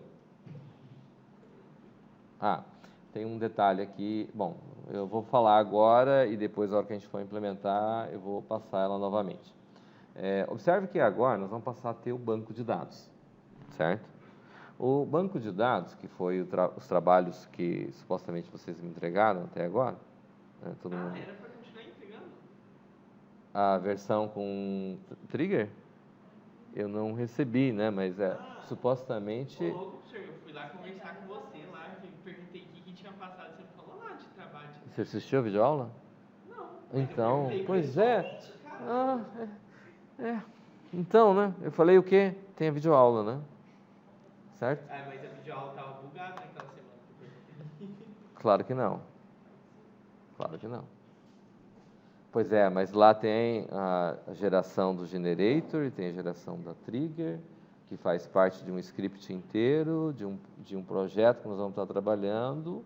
Tem um detalhe aqui. Bom, eu vou falar agora e depois, na hora que a gente for implementar, eu vou passar ela novamente. Observe que agora nós vamos passar a ter o banco de dados, certo? O banco de dados, que foi os trabalhos que supostamente vocês me entregaram até agora, todo mundo... Era para continuar entregando? A versão com trigger? Eu não recebi, né? Mas supostamente... Ô, louco, professor, eu fui lá conversar com você lá, eu perguntei o que tinha passado, você não falou nada de trabalho. Você assistiu a videoaula? Não, mas Então, eu perguntei pois é. pessoalmente, cara. Então, né? Eu falei o quê? Tem a videoaula, né? Certo? Ah, mas a videoaula tava bugada naquela semana que eu perguntei. Claro que não. Claro que não. Pois é, mas lá tem a geração do generator e tem a geração da trigger, que faz parte de um script inteiro, de um projeto que nós vamos estar trabalhando,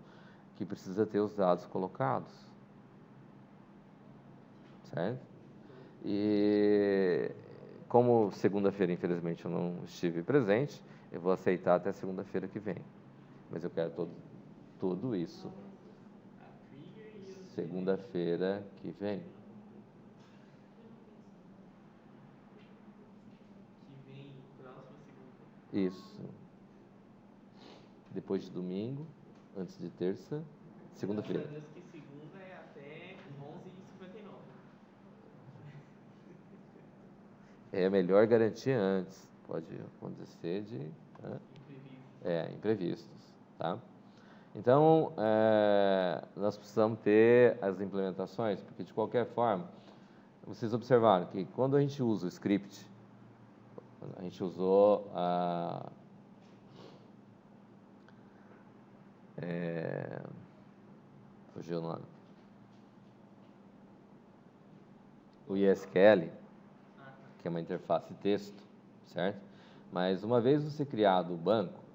que precisa ter os dados colocados. Certo? E como segunda-feira, infelizmente, eu não estive presente, eu vou aceitar até segunda-feira que vem. Mas eu quero tudo isso segunda-feira que vem. Que vem próxima segunda. Isso. Depois de domingo, antes de terça, segunda-feira. Graças a Deus que segunda é até 11h59. É melhor garantir antes. Pode acontecer de imprevistos, tá? Então, nós precisamos ter as implementações, porque de qualquer forma, vocês observaram que quando a gente usa o script, a gente usou fugiu o nome. O ISQL, que é uma interface texto, certo? Mas uma vez você criado o banco,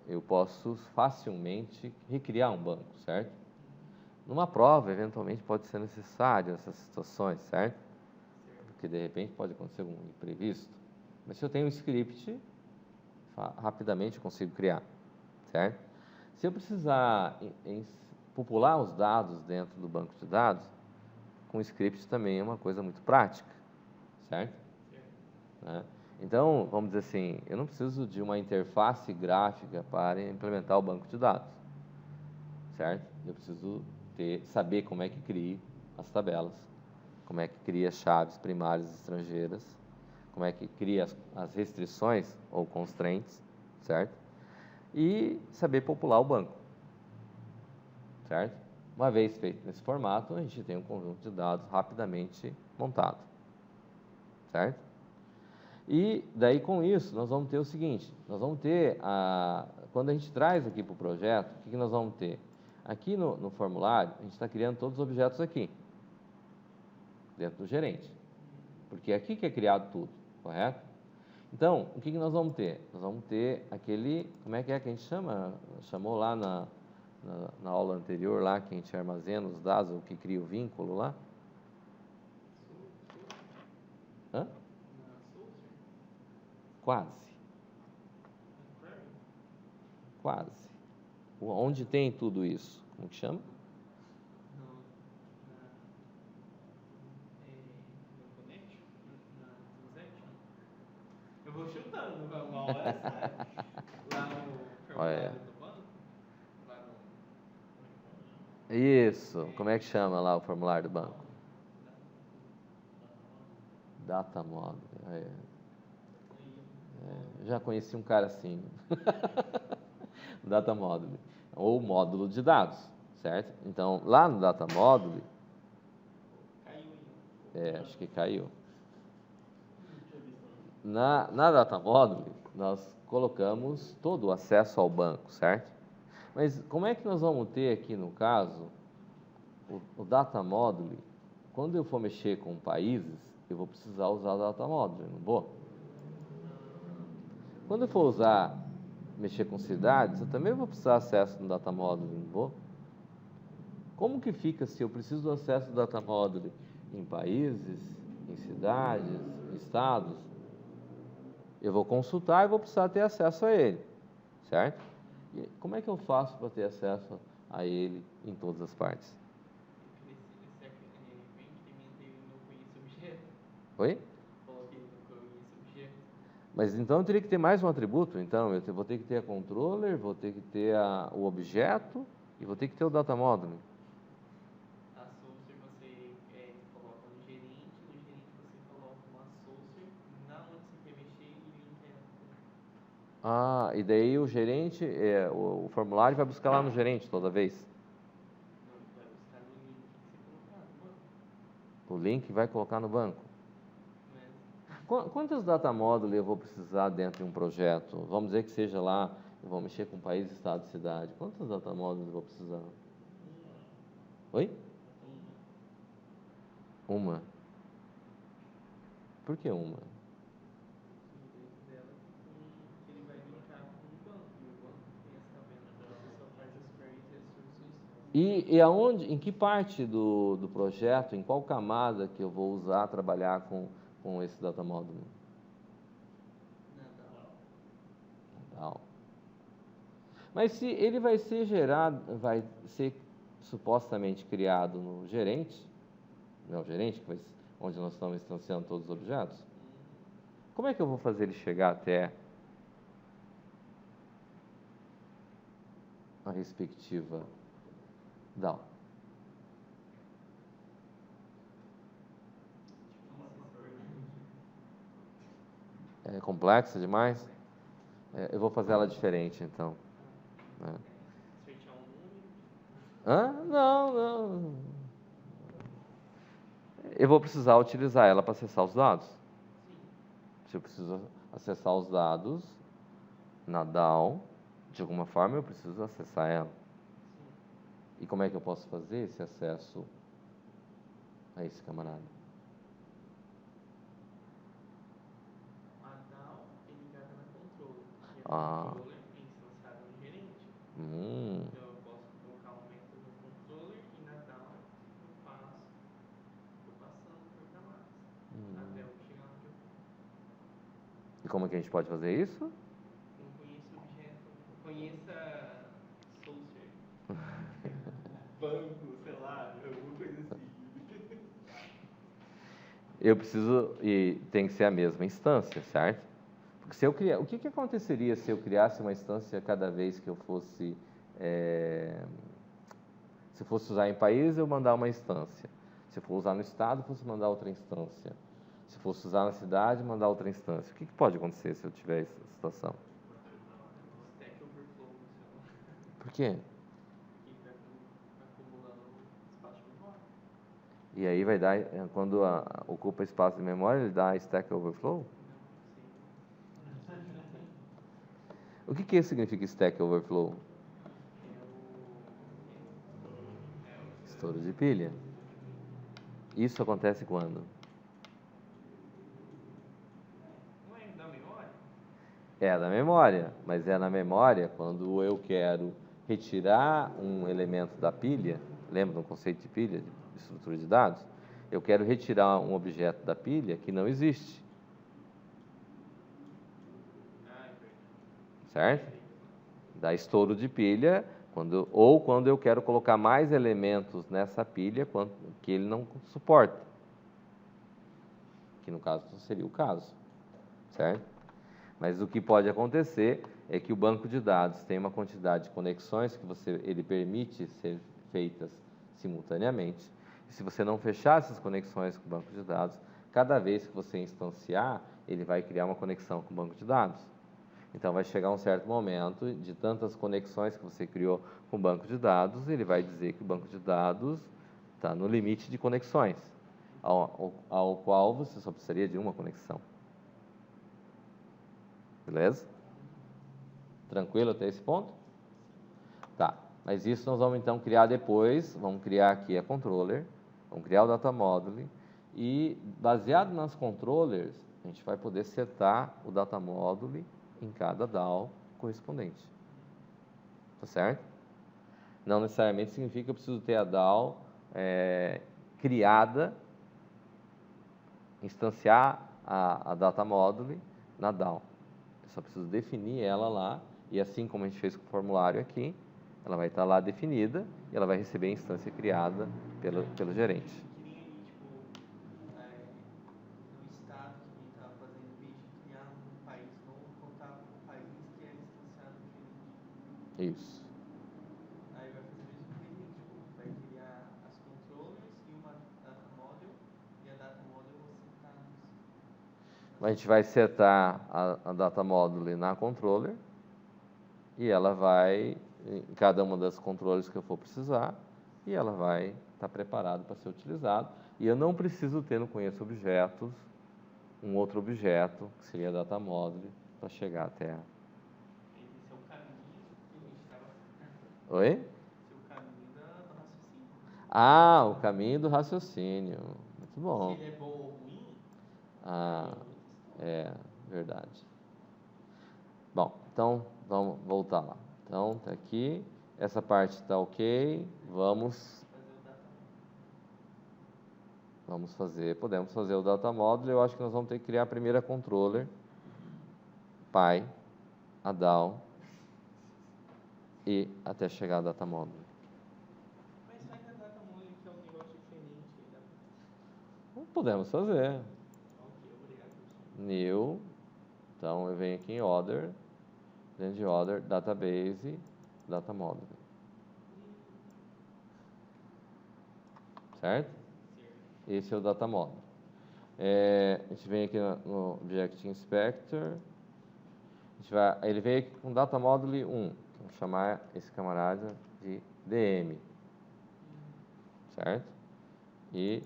eu posso facilmente recriar um banco, certo? Numa prova, eventualmente, pode ser necessário essas situações, certo? Porque, de repente, pode acontecer algum imprevisto. Mas se eu tenho um script, rapidamente eu consigo criar, certo? Se eu precisar popular os dados dentro do banco de dados, com script também é uma coisa muito prática, certo? Né? Então, vamos dizer assim, eu não preciso de uma interface gráfica para implementar o banco de dados, certo? Eu preciso saber como é que cria as tabelas, como é que cria chaves primárias estrangeiras, como é que cria as restrições ou constraints, certo? E saber popular o banco, certo? Uma vez feito nesse formato, a gente tem um conjunto de dados rapidamente montado, certo? E daí com isso nós vamos ter o seguinte, nós vamos ter, quando a gente traz aqui para o projeto, o que nós vamos ter? Aqui no formulário, a gente está criando todos os objetos aqui, dentro do gerente, porque é aqui que é criado tudo, correto? Então, o que nós vamos ter? Nós vamos ter aquele, como é que a gente chama? Chamou lá na aula anterior, lá que a gente armazena os dados, o que cria o vínculo lá? Hã? Quase. Quase. Onde tem tudo isso? Como que chama? Eu vou chutando, uma hora sai. Lá no Olha. formulário do banco. Lá no... Isso. Como é que chama lá o formulário do banco? Data model. Já conheci um cara assim. Data model. Ou módulo de dados, certo? Então, lá no data model... Caiu. Acho que caiu. Na data model, nós colocamos todo o acesso ao banco, certo? Mas como é que nós vamos ter aqui, no caso, o data model? Quando eu for mexer com países, eu vou precisar usar o data model, não vou? Quando eu for mexer com cidades, eu também vou precisar acesso no data model, não vou? Como que fica se eu preciso do acesso do data model em países, em cidades, em estados? Eu vou consultar e vou precisar ter acesso a ele, certo? E como é que eu faço para ter acesso a ele em todas as partes? Oi? Mas então eu teria que ter mais um atributo, então eu vou ter que ter a controller, vou ter que ter o objeto e vou ter que ter o data model. A source você coloca no gerente Ah, e daí o gerente, o formulário vai buscar lá no gerente toda vez? Não, vai buscar no link que você colocar no banco. O link vai colocar no banco? Mas, Quantas data módulos eu vou precisar dentro de um projeto? Vamos dizer que seja lá, eu vou mexer com país, estado e cidade. Quantas data módulos eu vou precisar? Oi? Uma. Por que uma? dentro dela que ele vai linkar com o banco. E o banco tem essa tabela que você só faz as queries e as substituições. E aonde, em que parte do projeto, em qual camada que eu vou usar, trabalhar com esse data módulo? Tal. Mas se ele vai ser gerado, vai ser supostamente criado no gerente, não é o gerente, onde nós estamos instanciando todos os objetos, como é que eu vou fazer ele chegar até a respectiva DAO? É complexa demais? Eu vou fazer ela diferente, então. Sortear um número. Hã? Não, não. Eu vou precisar utilizar ela para acessar os dados. Se eu preciso acessar os dados na DAO, de alguma forma eu preciso acessar ela. E como é que eu posso fazer esse acesso a esse camarada? A DAO é ligada na controller. E a Ah. controller é instanciada no gerente. Hum. Então eu posso colocar um método no controller e na DAO eu faço, estou passando por camadas. Até eu chegar onde eu quero. E como é que a gente pode fazer isso? Não conheço objeto. Conheça Soulser. Banco, sei lá, alguma coisa assim. Eu preciso, e tem que ser a mesma instância, certo? Porque se eu criar, o que aconteceria se eu criasse uma instância cada vez que eu fosse, se fosse usar em país, eu mandar uma instância. Se for usar no estado, fosse mandar outra instância. Se fosse usar na cidade, mandar outra instância. O que pode acontecer se eu tiver essa situação? Stack Overflow no celular. Por quê? Que vai acumulando espaço de memória. E aí vai dar, quando ocupa espaço de memória, ele dá Stack Overflow? Não, sim. O que significa Stack Overflow? Estouro de pilha. Isso acontece quando? Não é da memória? É da memória, mas é na memória quando eu quero retirar um elemento da pilha, lembra do conceito de pilha, de estrutura de dados? Eu quero retirar um objeto da pilha que não existe, Ah, é verdade. certo? Dá estouro de pilha, ou quando eu quero colocar mais elementos nessa pilha que ele não suporta, que no caso seria o caso, certo? Mas o que pode acontecer é que o banco de dados tem uma quantidade de conexões que ele permite ser feitas simultaneamente. E se você não fechar essas conexões com o banco de dados, cada vez que você instanciar, ele vai criar uma conexão com o banco de dados. Então vai chegar um certo momento de tantas conexões que você criou com o banco de dados, ele vai dizer que o banco de dados está no limite de conexões, ao qual você só precisaria de uma conexão. Beleza? Tranquilo até esse ponto? Tá. Mas isso nós vamos então criar depois. Vamos criar aqui a controller. Vamos criar o data module. E baseado nas controllers, a gente vai poder setar o data module em cada DAO correspondente. Tá certo? Não necessariamente significa que eu preciso ter a DAO criada, instanciar a data module na DAO. Eu só preciso definir ela lá, e assim como a gente fez com o formulário aqui, ela vai estar lá definida e ela vai receber a instância criada pelo gerente. Que nem ali, tipo, no estado que a gente estava fazendo, em vez de criar um país novo, contava com o país que era instanciado no gerente. Isso. Aí vai fazer a mesma coisa, tipo, vai criar as controllers e uma data model, e a data model você tá a gente vai setar a data module na controller e ela vai, em cada uma das controllers que eu for precisar, e ela vai estar preparada para ser utilizada. E eu não preciso ter no conheço objetos um outro objeto, que seria a data module, para chegar até a... Esse é o caminho que a gente estava... Oi? Esse é o caminho do raciocínio. Ah, o caminho do raciocínio. Muito bom. Se ele é bom ou ruim, Ah, é outra história. é verdade. Bom, então vamos voltar lá. Então, tá aqui, essa parte está ok. Vamos podemos fazer o data module. Eu acho que nós vamos ter que criar a primeira controller, pai, a DAO, e até chegar a data module. Mas faz a data module que é um negócio diferente. Aí dá pra... Podemos fazer. Ok, obrigado, professor. New, então eu venho aqui em Other, dentro de Other, Database, Data Module. Certo? Esse é o Data Module. A gente vem aqui no Object Inspector. Ele veio aqui com Data Module 1. Vamos chamar esse camarada de DM. Certo? E,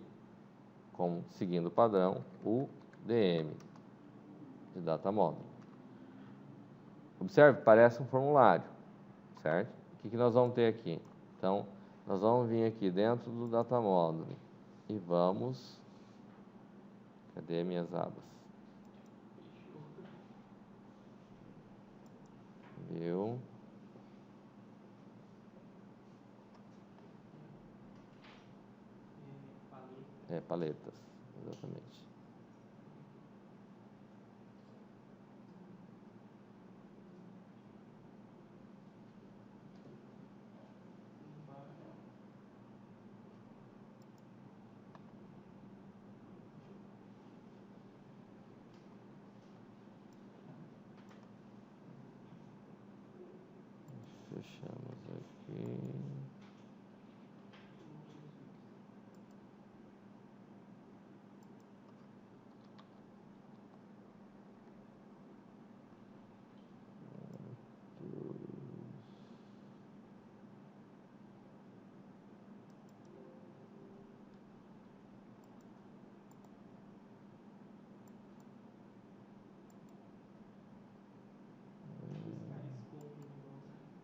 seguindo o padrão, o DM de Data Module. Observe, parece um formulário. Certo? O que nós vamos ter aqui? Então, nós vamos vir aqui dentro do Data Module e vamos... Cadê minhas abas? View. Paletas, exatamente. Fechamos aqui.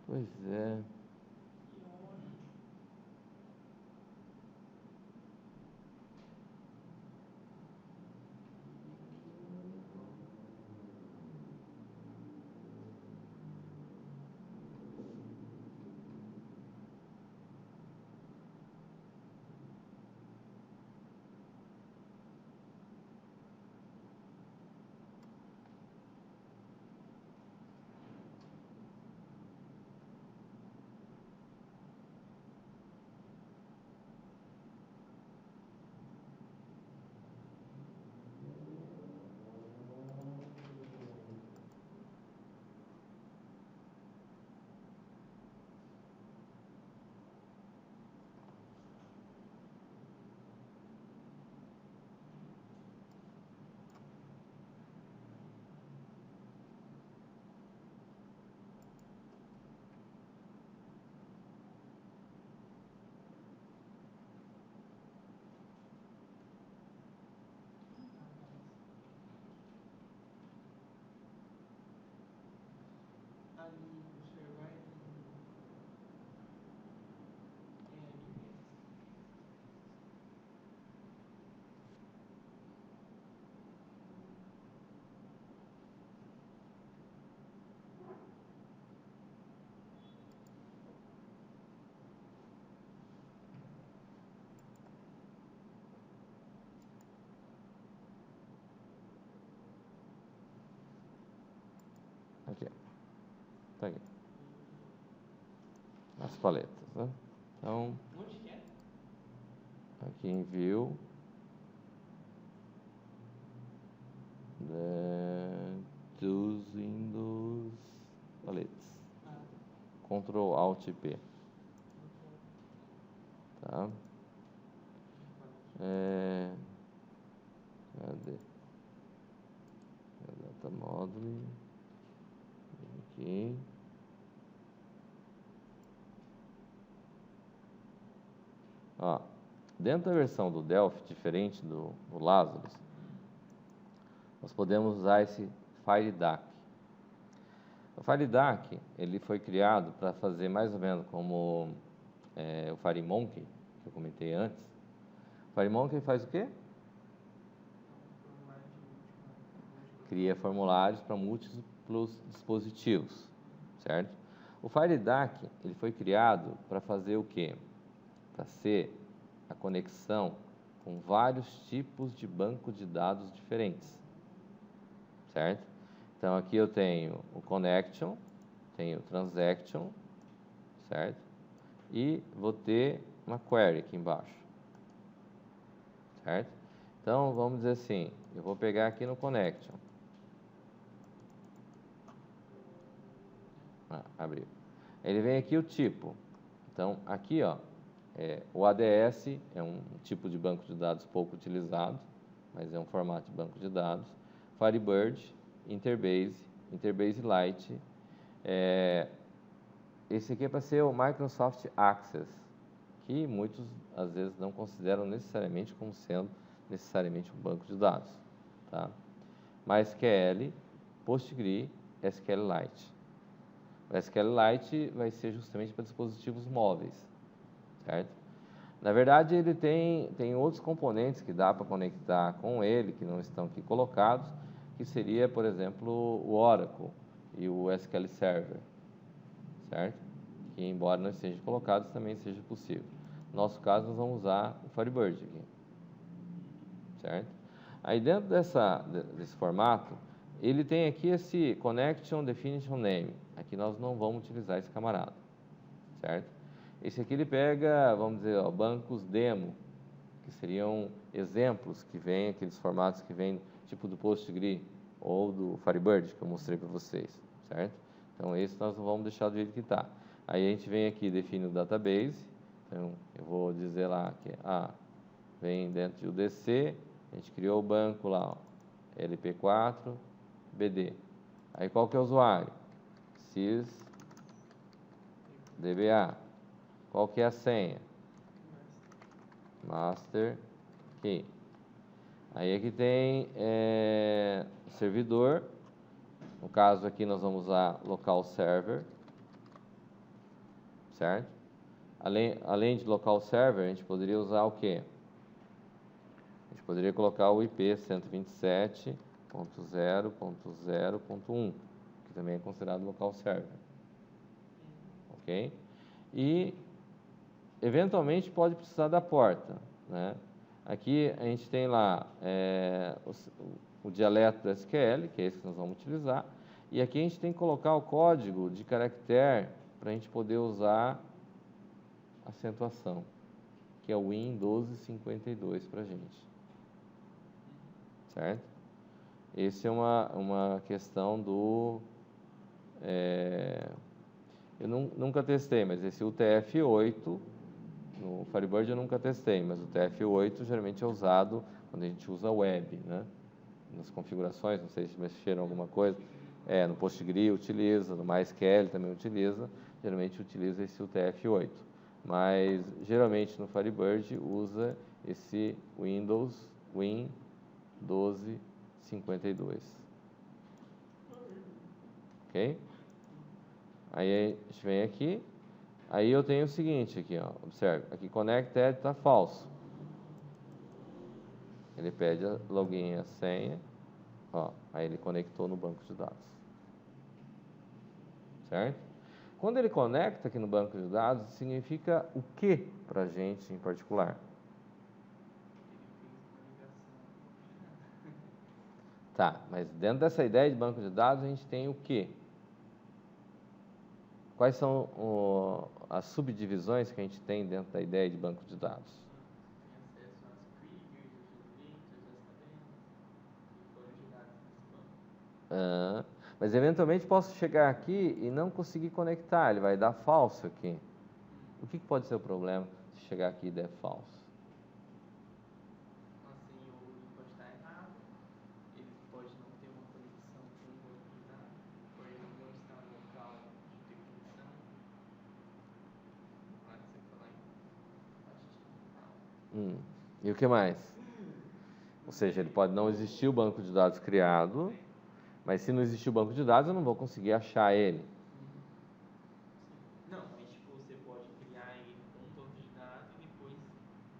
Pois é. Ali, professor, vai em... Aqui. Tá aqui. As paletas, né? Então, Onde que é? aqui em View. Dos Windows paletas. Ctrl Alt P. Tá? Cadê? data module aqui. Ó, dentro da versão do Delphi, diferente do Lazarus, nós podemos usar esse FileDAC. O FileDAC, ele foi criado para fazer mais ou menos como o FireMonkey, que eu comentei antes. O FireMonkey faz o quê? Cria formulários para múltiplos dispositivos, certo? O FileDAC, ele foi criado para fazer o quê? Para ser a conexão com vários tipos de banco de dados diferentes, certo? Então, aqui eu tenho o connection, tenho o transaction, certo? E vou ter uma query aqui embaixo, certo? Então, vamos dizer assim, eu vou pegar aqui no connection. Abriu. Ele vem aqui o tipo. Então, aqui, ó, o ADS é um tipo de banco de dados pouco utilizado, mas é um formato de banco de dados. Firebird, Interbase, Interbase Lite. Esse aqui é para ser o Microsoft Access, que muitos, às vezes, não consideram necessariamente como sendo necessariamente um banco de dados. Tá? MySQL, PostgreSQL, SQLite. O SQLite vai ser justamente para dispositivos móveis, certo? Na verdade, ele tem outros componentes que dá para conectar com ele, que não estão aqui colocados, que seria, por exemplo, o Oracle e o SQL Server, certo? Que, embora não estejam colocados, também seja possível. No nosso caso, nós vamos usar o Firebird aqui, certo? Aí, dentro desse formato, ele tem aqui esse Connection Definition Name. Aqui nós não vamos utilizar esse camarada, certo? Esse aqui ele pega, vamos dizer, ó, bancos demo, que seriam exemplos que vêm, aqueles formatos que vêm tipo do Postgre ou do Firebird, que eu mostrei para vocês, certo? Então, esse nós não vamos deixar do jeito que está. Aí a gente vem aqui e define o database. Então, eu vou dizer lá que vem dentro do DC, a gente criou o banco lá, ó, LP4, BD. Aí qual que é o usuário? sysdba. Qual que é a senha? Master key. Aí aqui tem servidor. No caso aqui nós vamos usar local server, certo? Além de local server, a gente poderia usar o quê? A gente poderia colocar o IP 127.0.0.1, que também é considerado local server. Ok? E, eventualmente, pode precisar da porta, né? Aqui a gente tem lá o dialeto do SQL, que é esse que nós vamos utilizar. E aqui a gente tem que colocar o código de caractere para a gente poder usar acentuação, que é o Win 1252 para a gente. Certo? Esse é uma questão do... eu nunca testei, mas esse UTF-8, no Firebird eu nunca testei, mas o UTF-8 geralmente é usado quando a gente usa web, né? Nas configurações, não sei se mexeram alguma coisa. No Postgre utiliza, no MySQL também utiliza, geralmente utiliza esse UTF-8. Mas, geralmente, no Firebird usa esse Windows Win 1252. Ok? Aí a gente vem aqui, aí eu tenho o seguinte aqui, ó, observe, aqui connected está falso. Ele pede a login e a senha, ó, aí ele conectou no banco de dados. Certo? Quando ele conecta aqui no banco de dados, significa o que para a gente em particular? Tá, mas dentro dessa ideia de banco de dados, a gente tem o que? Quais são as subdivisões que a gente tem dentro da ideia de banco de dados? Tem acesso às triggers, os elementos, as tabelas que foram geradas nesse banco. Mas eventualmente posso chegar aqui e não conseguir conectar, ele vai dar falso aqui. O que pode ser o problema se chegar aqui e der falso? Assim, o link pode estar errado, ele pode não ter uma conexão E o que mais? Ou seja, ele pode não existir o banco de dados criado, mas se não existir o banco de dados, eu não vou conseguir achar ele. Não, mas tipo, você pode criar ele com um banco de dados e depois,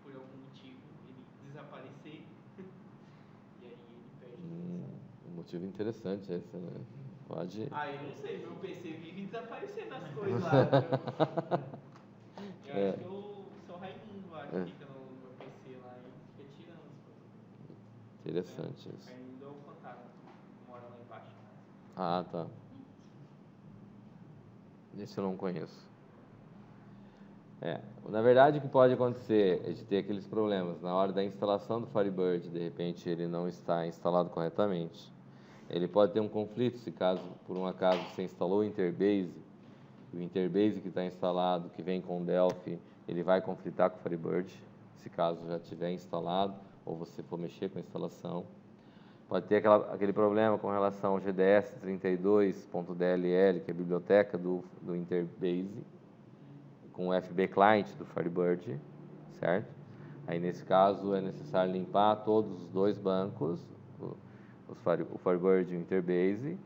por algum motivo, ele desaparecer e aí ele perde a Um motivo interessante esse, né? Pode... eu não sei, meu PC vive desaparecendo as coisas lá. Eu acho que o seu Raimundo lá que fica no meu PC lá e fica tirando as coisas. Interessante isso. Raimundo é o fantasma que mora lá embaixo. Ah, tá. Esse eu não conheço. Na verdade, o que pode acontecer é de ter aqueles problemas. Na hora da instalação do Firebird, de repente, ele não está instalado corretamente. Ele pode ter um conflito se caso, por um acaso, você instalou o Interbase, o Interbase que está instalado, que vem com o Delphi, ele vai conflitar com o Firebird, se caso já tiver instalado, ou você for mexer com a instalação. Pode ter aquele problema com relação ao GDS 32.dll, que é a biblioteca do Interbase, com o FB Client do Firebird, certo? Aí, nesse caso, é necessário limpar todos os dois bancos, o Firebird e o Interbase,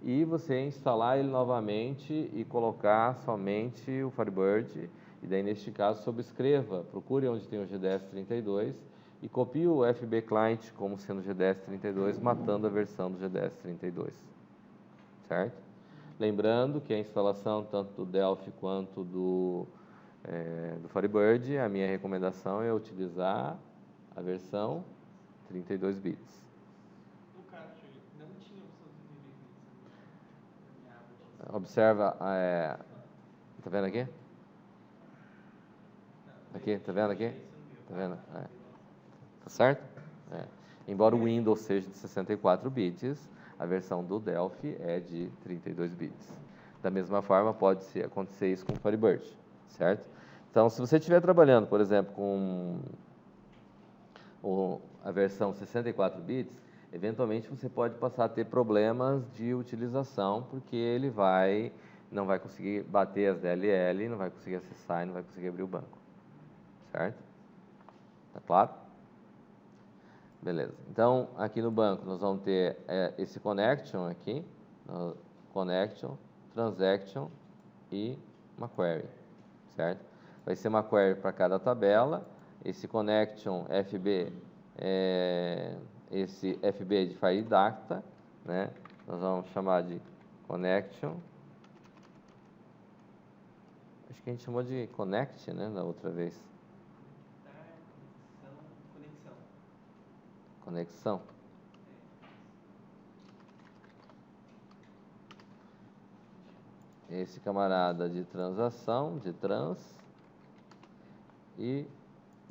e você instalar ele novamente e colocar somente o Firebird, e daí, neste caso, subscreva, procure onde tem o GDS 32 e copie o FB Client como sendo GDS 32, matando a versão do GDS 32, certo? Lembrando que a instalação tanto do Delphi quanto do Firebird, a minha recomendação é utilizar a versão 32 bits. No caso, não tinha opção de 32 bits. Observa, tá vendo aqui? Aqui, tá vendo aqui? Tá vendo? Tá certo? Embora o Windows seja de 64 bits, a versão do Delphi é de 32 bits. Da mesma forma, pode acontecer isso com o Firebird, certo? Então, se você estiver trabalhando, por exemplo, com a versão 64 bits, eventualmente você pode passar a ter problemas de utilização, porque ele não vai conseguir bater as DLL, não vai conseguir acessar e não vai conseguir abrir o banco. Certo? Tá claro? Beleza. Então, aqui no banco, nós vamos ter esse connection aqui, connection, transaction e uma query, certo? Vai ser uma query para cada tabela, esse connection FB, esse FB de file data, né? Nós vamos chamar de connection. Acho que a gente chamou de connect, né, da outra vez. Conexão. Esse camarada de transação, de trans. E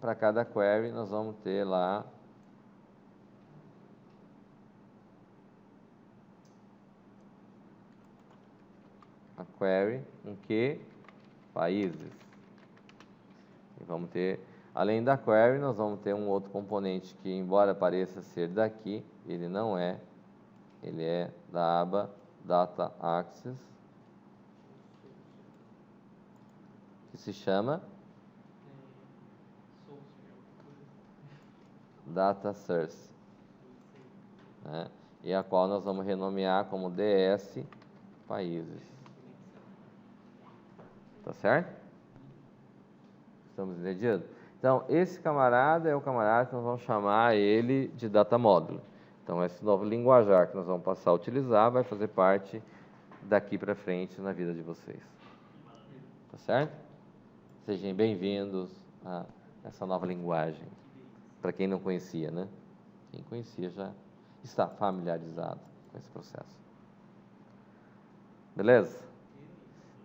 para cada query nós vamos ter lá a query, um que países. E vamos ter, além da query, nós vamos ter um outro componente que, embora pareça ser daqui, ele não é. Ele é da aba Data Access, que se chama Data Source, né? E a qual nós vamos renomear como DS Países. Tá certo? Estamos entendidos? Então, esse camarada é o camarada que nós vamos chamar ele de Data Módulo. Então, esse novo linguajar que nós vamos passar a utilizar vai fazer parte daqui para frente na vida de vocês. Tá certo? Sejam bem-vindos a essa nova linguagem. Para quem não conhecia, né? Quem conhecia já está familiarizado com esse processo. Beleza?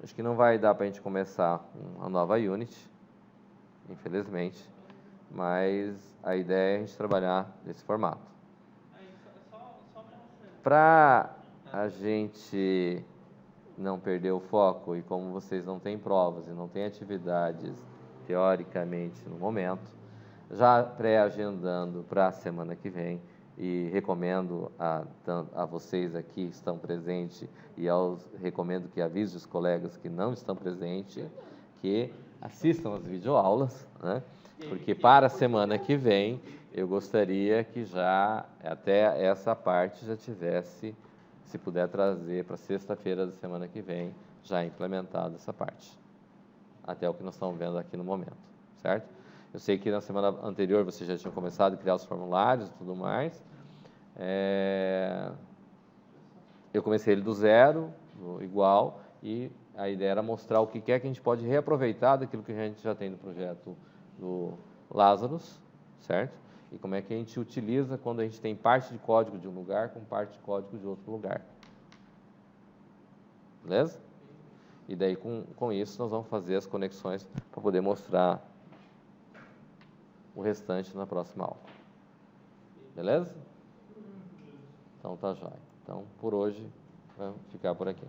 Acho que não vai dar para a gente começar a nova Unity, infelizmente, mas a ideia é a gente trabalhar nesse formato. Para a gente não perder o foco, e como vocês não têm provas e não têm atividades teoricamente no momento, já pré-agendando para a semana que vem, e recomendo a vocês aqui que estão presentes e recomendo que avise os colegas que não estão presentes, que assistam as videoaulas, né? Porque para a semana que vem, eu gostaria que já, até essa parte já tivesse, se puder trazer para sexta-feira da semana que vem, já implementada essa parte. Até o que nós estamos vendo aqui no momento, certo? Eu sei que na semana anterior vocês já tinham começado a criar os formulários e tudo mais. Eu comecei ele do zero, igual, e a ideia era mostrar o que é que a gente pode reaproveitar daquilo que a gente já tem no projeto do Lazarus, certo? E como é que a gente utiliza quando a gente tem parte de código de um lugar com parte de código de outro lugar. Beleza? E daí, com isso, nós vamos fazer as conexões para poder mostrar o restante na próxima aula. Beleza? Então, tá jóia. Então, por hoje, vamos ficar por aqui.